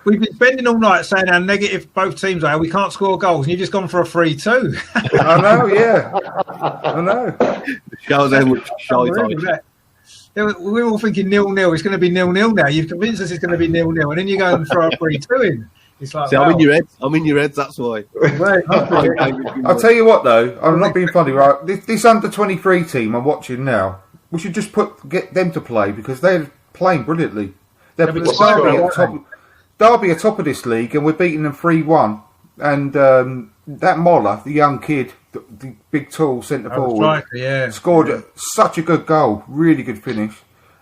we've been spending all night saying how negative both teams are. We can't score goals, and you've just gone for a 3-2. I know, yeah. I know. Shows how much show it's on. We're all thinking 0-0. It's going to be 0-0 now. You've convinced us it's going to be 0-0, and then you go and throw a 3-2 in. It's like, see, I'm in your heads. That's why. I'll tell you what, though. I'm not being funny, right? This under-23 team I'm watching now, we should just get them to play because they're playing brilliantly. Derby are top of this league, and we're beating them 3-1. And that Moller, the young kid, the big tall centre forward, scored such a good goal, really good finish.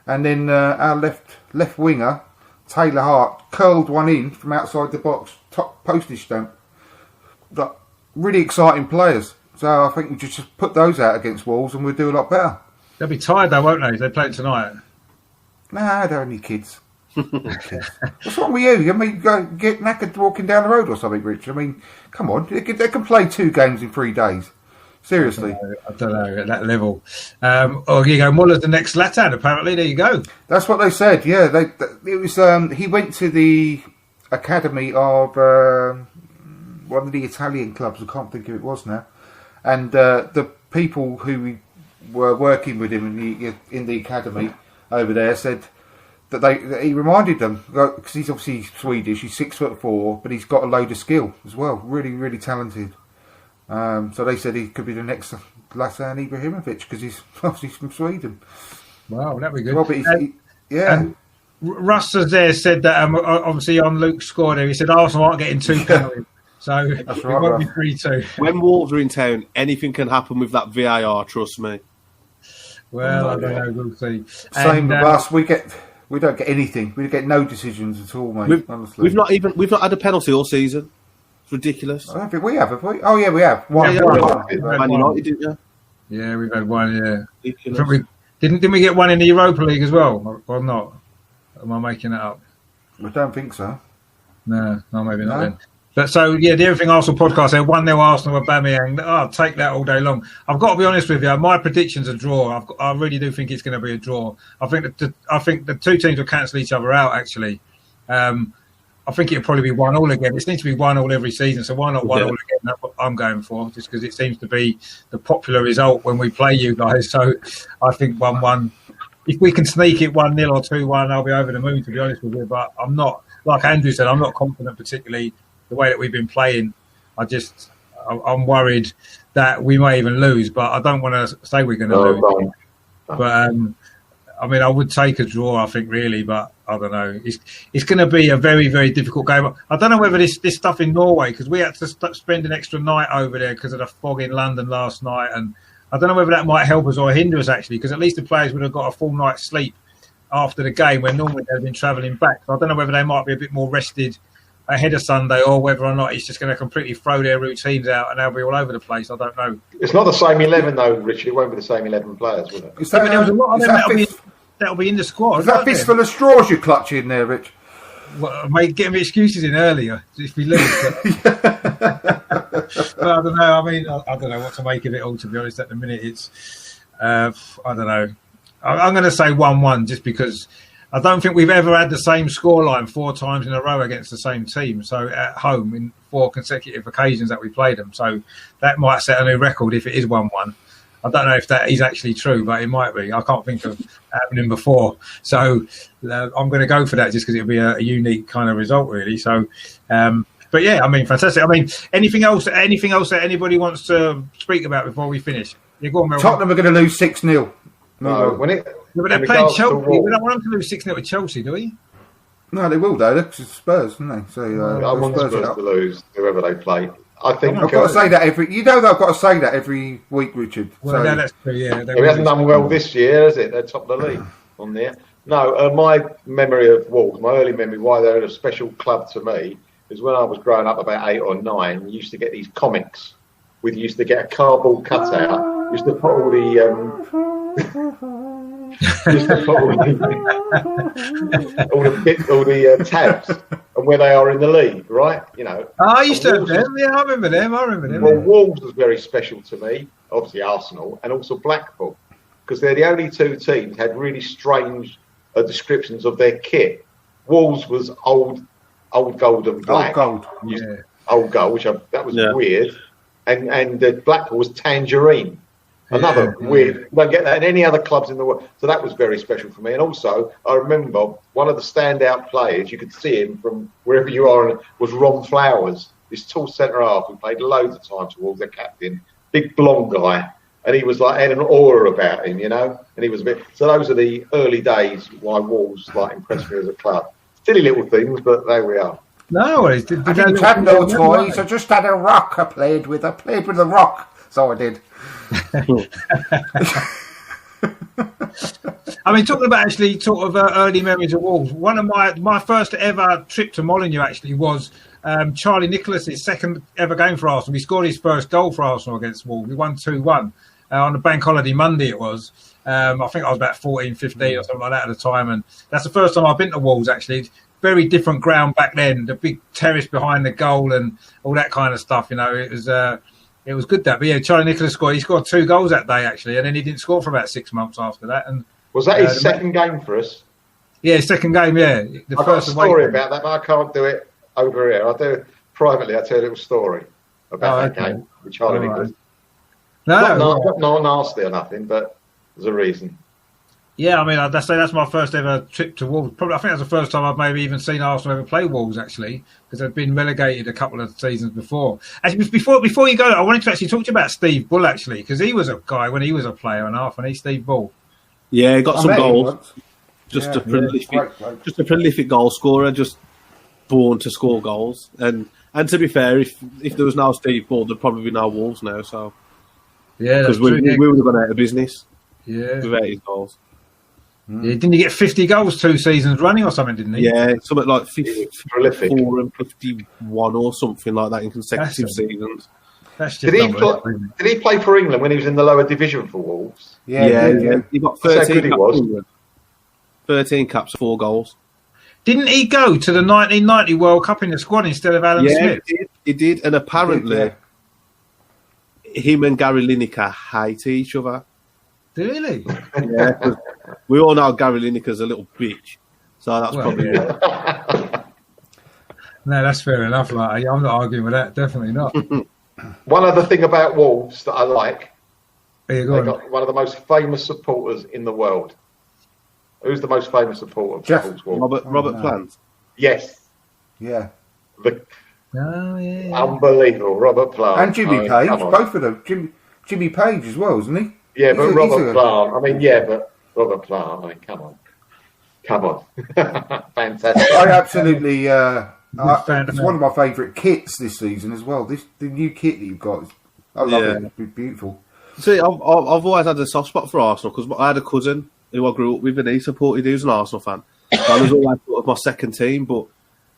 And then our left winger, Taylor Hart, curled one in from outside the box, top postage stamp. Really exciting players. So I think we just put those out against Wolves, and we'll do a lot better. They'll be tired though, won't they? They play tonight. Nah, they're only kids. What's wrong with you? I mean, get knackered walking down the road or something, Rich. I mean, come on. They can play 2 games in 3 days. Seriously. I don't know at that level. Here you go. Muller's the next Zlatan, apparently. There you go. That's what they said, yeah. It was. He went to the academy of one of the Italian clubs. I can't think who it was now. And the people who were working with him in the academy over there said that he reminded them, because he's obviously Swedish, he's 6'4", but he's got a load of skill as well. Really, really talented. So they said he could be the next Zlatan Ibrahimovic because he's obviously from Sweden. Wow, that'd be good. Well, but Russ there said that obviously on Luke's score there, he said Arsenal aren't getting 2 penalties. So that's it right, won't be 3-2. When Wolves are in town, anything can happen with that VAR, trust me. Well, I don't know, we'll see. Same with us, we don't get anything. We get no decisions at all, mate. Honestly, we've not had a penalty all season. It's ridiculous. I don't think we have we? Oh yeah, we have. One. Man United, didn't you? Yeah, we've had one. Yeah, didn't we get one in the Europa League as well, or not? Am I making that up? I don't think so. No, maybe not then. But so, yeah, the Everything Arsenal podcast, 1-0 Arsenal, Aubameyang. I'll take that all day long. I've got to be honest with you. My prediction's a draw. I really do think it's going to be a draw. I think the 2 teams will cancel each other out, actually. I think it'll probably be 1-1 again. It seems to be 1-1 every season, so why not 1-1 again? That's what I'm going for, just because it seems to be the popular result when we play you guys. So I think 1-1 if we can sneak it 1-0 or 2-1, I'll be over the moon, to be honest with you. But I'm not, like Andrew said, I'm not confident, particularly the way that we've been playing. I'm worried that we may even lose, but I don't want to say we're going to lose. No. But I mean, I would take a draw, I think, really, but I don't know. It's going to be a very, very difficult game. I don't know whether this stuff in Norway, because we had to spend an extra night over there because of the fog in London last night, and I don't know whether that might help us or hinder us, actually, because at least the players would have got a full night's sleep after the game, when normally they've been travelling back. So I don't know whether they might be a bit more rested ahead of Sunday, or whether or not it's just going to completely throw their routines out and they'll be all over the place. I don't know. It's not the same 11 though, Richard. It won't be the same 11 players, will it? Is that, there was a lot of them that'll be in the squad. Is that fistful of straws you're clutching there, Rich? Well, mate, getting me excuses in earlier if we lose. But I don't know. I mean, I don't know what to make of it all, to be honest. At the minute, it's I don't know. I'm going to say 1-1 just because I don't think we've ever had the same scoreline 4 times in a row against the same team. So at home in 4 consecutive occasions that we played them. So that might set a new record if it is 1-1. I don't know if that is actually true, but it might be. I can't think of happening before. So I'm going to go for that just because it'll be a unique kind of result, really. So, but yeah, I mean, fantastic. I mean, anything else that anybody wants to speak about before we finish? Yeah, go on, Mel. Tottenham are going to lose 6-0. No, but they're playing Chelsea. We don't want them to lose 6-0 with Chelsea, do we? No, they will, though. It's Spurs, isn't they? So, I want Spurs to lose, whoever they play. I think I've got to say that every. You know, that I've got to say that every week, Richard. Well, no, that's true. Yeah, it hasn't done well this year, has it? They're top of the league on there. No, my memory of Wolves, my early memory, why they're a special club to me, is when I was growing up, about 8 or 9. We used to get these comics. We used to get a cardboard cutout. Used to put all the tabs and where they are in the league, right? You know. Oh, I used to have them. Yeah, I remember them. Well, Wolves was very special to me. Obviously, Arsenal and also Blackpool, because they're the only 2 teams had really strange descriptions of their kit. Wolves was old gold and black. Old gold. Yeah. Old gold, which that was weird. And Blackpool was tangerine. Another weird. You don't get that in any other clubs in the world. So that was very special for me. And also, I remember one of the standout players, you could see him from wherever you are, was Ron Flowers, this tall centre half who played loads of times for Wolves, their captain, big blonde guy. And he was like, had an aura about him, you know? And he was a bit. So those are the early days why Wolves impressed me as a club. Silly little things, but there we are. No, I didn't have no toys. I just had a rock I played with. I played with a rock. So I did. I mean, talking about actually sort of early memories of Wolves, one of my first ever trip to Molineux actually was Charlie Nicholas's second ever game for Arsenal. He scored his first goal for Arsenal against Wolves. We won 2-1 on the bank holiday Monday it was. I think I was about 14, 15 or something like that at the time. And that's the first time I've been to Wolves, actually. Very different ground back then, the big terrace behind the goal and all that kind of stuff. You know, it was good that. But yeah, Charlie Nicholas scored. He scored 2 goals that day, actually. And then he didn't score for about 6 months after that. And was that his second game for us? Yeah, second game, yeah. I've got a story about that, but I can't do it over here. I'll do it privately. I'll tell you a little story about that game with Charlie Nicholas. Not nasty or nothing, but there's a reason. Yeah, I mean, I'd say that's my first ever trip to Wolves. Probably, I think that's the first time I've maybe even seen Arsenal ever play Wolves, actually, because they've been relegated a couple of seasons before. Actually, before you go, I wanted to actually talk to you about Steve Bull, actually, because he was a guy when he was a player and half, and he's Steve Bull. Yeah, he got some goals. Just a prolific goal scorer, just born to score goals. And to be fair, if there was no Steve Bull, there'd probably be no Wolves now. So yeah, because we would have gone out of business. Yeah, without his goals. Yeah, didn't he get 50 goals 2 seasons running or something, didn't he? Yeah, something like 54 and 51 or something like that in consecutive seasons. Did he play for England when he was in the lower division for Wolves? Yeah. He got 13 caps. 13 caps, 4 goals. Didn't he go to the 1990 World Cup in the squad instead of Alan Smith? He did. And apparently, him and Gary Lineker hate each other. Really? Yeah, we all know Gary Lineker's a little bitch, so that's probably it. No, that's fair enough. Like, I'm not arguing with that. Definitely not. One other thing about Wolves that I like, they got one of the most famous supporters in the world. Who's the most famous supporter of Jeff. Paul's Wall? Robert Plant. Yes. Yeah. Unbelievable, Robert Plant. And Jimmy Page, both of them. Jimmy Page as well, isn't he? Yeah, but Robert Plant. I mean, but Robert Plant. I mean, come on. Fantastic. I absolutely. It's one of my favourite kits this season as well. The new kit that you've got, I love it. It's beautiful. See, I've always had a soft spot for Arsenal because I had a cousin who I grew up with and he supported. He was an Arsenal fan. I was always sort of my second team, but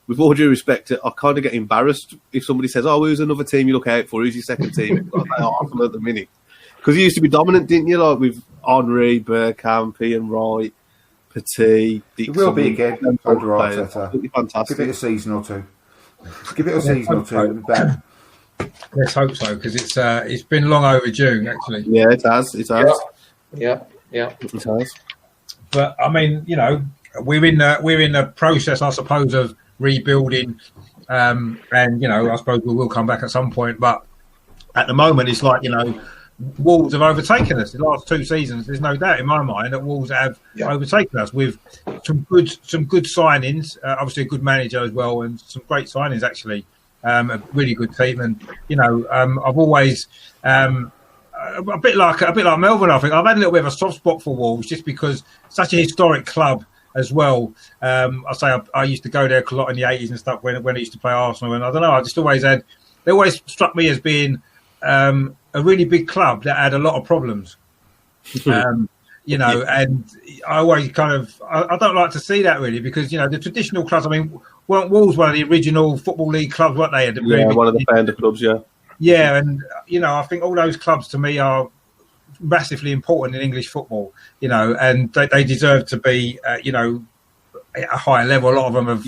with all due respect, I kind of get embarrassed if somebody says, "Oh, who's another team you look out for? Who's your second team?" I'm like, Arsenal at the minute, because you used to be dominant, didn't you? Like with Henry, Bergkamp, Ian Wright, Petit, Dixon. It will be again under Arteta. Absolutely fantastic. Give it a season or two. And back. Let's hope so, because it's been long overdue, actually. Yeah, it has. Yeah. It has. But I mean, we're in the process, I suppose, of rebuilding, and I suppose we will come back at some point. But at the moment, it's like Wolves have overtaken us. The last 2 seasons, there's no doubt in my mind that Wolves have overtaken us with some good signings. Obviously, a good manager as well, and some great signings actually. A really good team, and I've always a bit like Melvin. I think I've had a little bit of a soft spot for Wolves just because such a historic club as well. I used to go there a lot in the 80s and stuff when I used to play Arsenal, and I don't know. I just always had. They always struck me as being a really big club that had a lot of problems. And I always I don't like to see that really because the traditional clubs. I mean, weren't Wolves one of the original Football League clubs? Weren't they? One of the founder clubs. Yeah. Yeah, and I think all those clubs to me are massively important in English football. And they deserve to be at a higher level. A lot of them have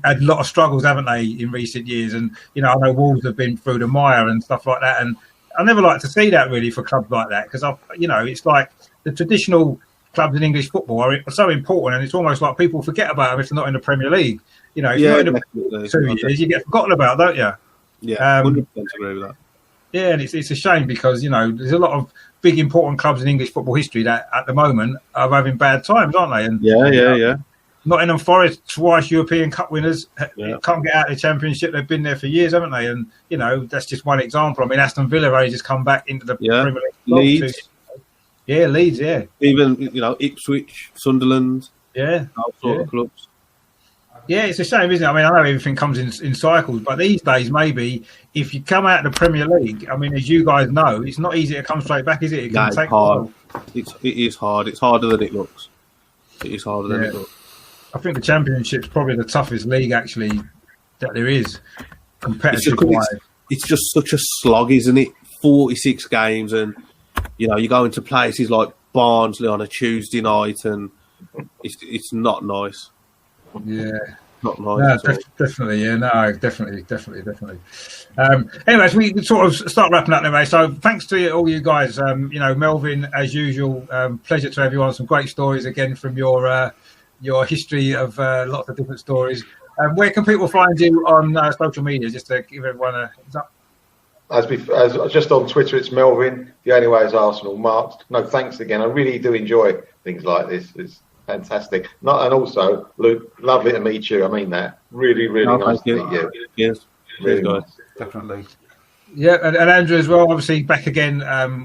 had a lot of struggles, haven't they, in recent years? And I know Wolves have been through the mire and stuff like that. And I never like to see that really for clubs like that because it's like the traditional clubs in English football are so important, and it's almost like people forget about them if they're not in the Premier League. If you're not in the 2 years, you get forgotten about, don't you? Yeah, 100% agree with that. Yeah, and it's a shame because there's a lot of big important clubs in English football history that at the moment are having bad times, aren't they? And yeah. Nottingham Forest, twice European Cup winners, can't get out of the Championship. They've been there for years, haven't they? And that's just one example. I mean, Aston Villa have only just come back into the Premier League. Leeds. Leeds, yeah. Even Ipswich, Sunderland, all sort of clubs. Yeah, it's a shame, isn't it? I mean, I know everything comes in cycles, but these days, maybe if you come out of the Premier League, I mean, as you guys know, it's not easy to come straight back, is it? It can take hard. It is hard. It's harder than it looks. It is harder than it looks. I think the Championship's probably the toughest league actually that there is, competitive-wise. It's just such a slog, isn't it? 46 games, and you go into places like Barnsley on a Tuesday night, and it's not nice. Yeah, not nice. No, definitely. Yeah, no, definitely. Anyways, we sort of start wrapping up now, mate. So, thanks to all you guys. Melvin, as usual, pleasure to have you on. Some great stories again from your history of lots of different stories. Where can people find you on social media? Just to give everyone a heads up. As just on Twitter, it's Melvin. The only way is Arsenal. Mark, no, thanks again. I really do enjoy things like this. It's fantastic. And also, Luke, lovely to meet you. I mean that. Really, really nice to meet you. Yes, really nice. Definitely. Yeah, and Andrew as well, obviously back again,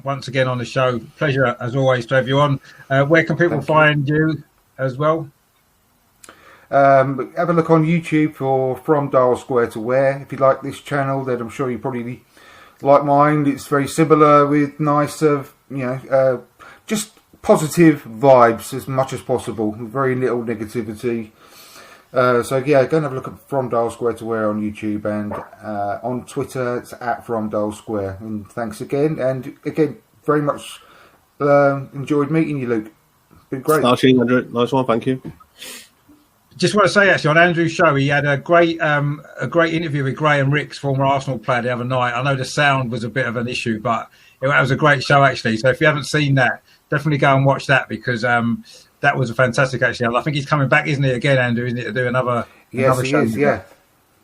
once again on the show. Pleasure, as always, to have you on. Where can people find you as well? Have a look on YouTube for From Dial Square to Where. If you like this channel, then I'm sure you probably like mine. It's very similar with nice, just positive vibes as much as possible. Very little negativity. Go and have a look at From Dial Square to Where on YouTube, and on Twitter it's at From Dial Square. And thanks again. And again, very much enjoyed meeting you, Luke. Been great. Andrew. Nice one. Thank you. Just want to say, actually, on Andrew's show, he had a great interview with Graham Ricks, former Arsenal player, the other night. I know the sound was a bit of an issue, but it was a great show, actually. So if you haven't seen that, definitely go and watch that because that was a fantastic, actually. I think he's coming back, isn't he, again, Andrew, isn't he, to do another show? Is, yeah.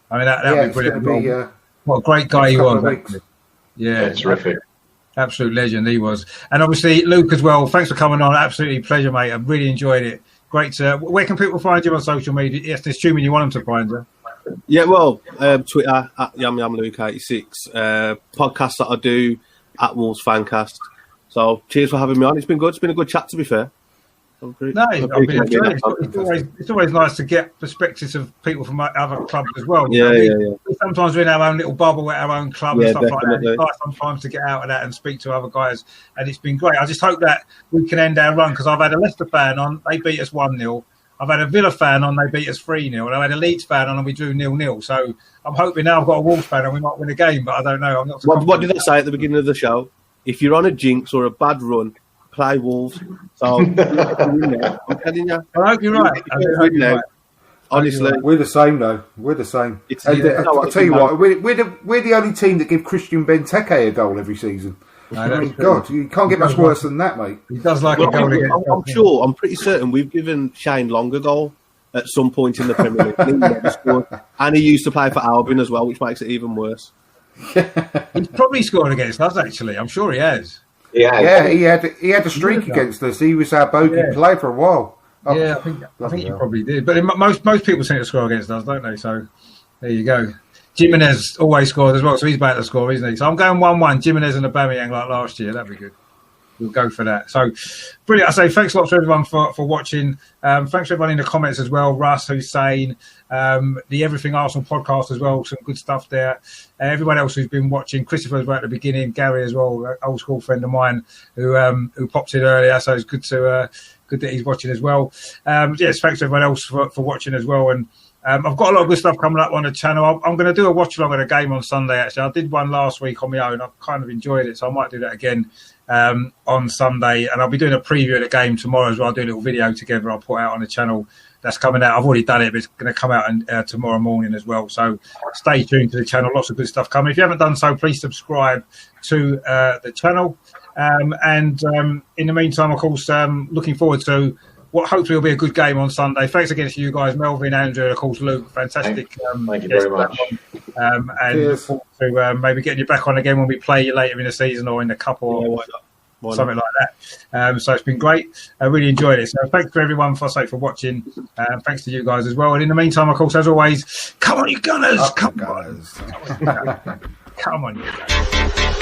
I mean, that would be brilliant. What a great guy he was. Yeah, terrific. Absolute legend he was. And obviously, Luke as well, thanks for coming on. Absolutely pleasure, mate. I really enjoyed it. great. Where can people find you on social media? Yes, assuming you want them to find you. Yeah, well, Twitter at YamYamLuke86. Podcast that I do at Wolves Fancast. So cheers for having me on. It's been good. It's been a good chat, to be fair. It's always nice to get perspectives of people from other clubs as well. Yeah. Sometimes we're in our own little bubble at our own club and stuff definitely. like that. It's nice sometimes to get out of that and speak to other guys, and it's been great. I just hope that we can end our run, because I've had a Leicester fan on, they beat us 1-0. I've had a Villa fan on, they beat us 3-0, and I've had a Leeds fan on, and we drew 0-0. So I'm hoping now I've got a Wolves fan and we might win a game, but I don't know. I'm not. What did I say at the beginning of the show? If you're on a jinx or a bad run, play Wolves. So I'm telling you. I hope you're right. Honestly, we're the same though. We're the same. I'll tell you what, we're the only team that give Christian Benteke a goal every season. No, God, you can't get much worse than that, mate. He does like a goal against. I'm pretty certain we've given Shane Long a goal at some point in the Premier League. And he used to play for Albion as well, which makes it even worse. He's probably scored against us, actually. I'm sure he has. Yeah, he had a streak against us. He was our bogey player for a while. I think he probably did. But most people seem to score against us, don't they? So there you go. Jimenez always scores as well, so he's about to score, isn't he? So I'm going 1-1, Jimenez and Aubameyang like last year. That'd be good. We'll go for that. So brilliant. I say thanks a lot to everyone for watching. Thanks to everyone in the comments as well. Russ, Hussein, the Everything Arsenal podcast as well. Some good stuff there. Everyone else who's been watching. Christopher was right at the beginning. Gary as well, old school friend of mine who popped in earlier. So it's good that he's watching as well. Yes, thanks to everyone else for watching as well. And I've got a lot of good stuff coming up on the channel. I'm going to do a watch along of the game on Sunday. Actually, I did one last week on my own. I've kind of enjoyed it, so I might do that again on Sunday. And I'll be doing a preview of the game tomorrow as well. I'll do a little video together. I'll put out on the channel. That's coming out. I've already done it, but it's going to come out tomorrow morning as well. So stay tuned to the channel. Lots of good stuff coming. If you haven't done so, please subscribe to the channel. And in the meantime, of course, looking forward to what hopefully will be a good game on Sunday. Thanks again to you guys, Melvin, Andrew, and of course Luke. Fantastic. Thank you very much. And look forward to maybe getting you back on again when we play you later in the season or in the cup or something like that. So it's been great. I really enjoyed it. So thanks to everyone for watching. Thanks to you guys as well. And in the meantime, of course, as always, come on, you Gunners! Come on, you Gunners!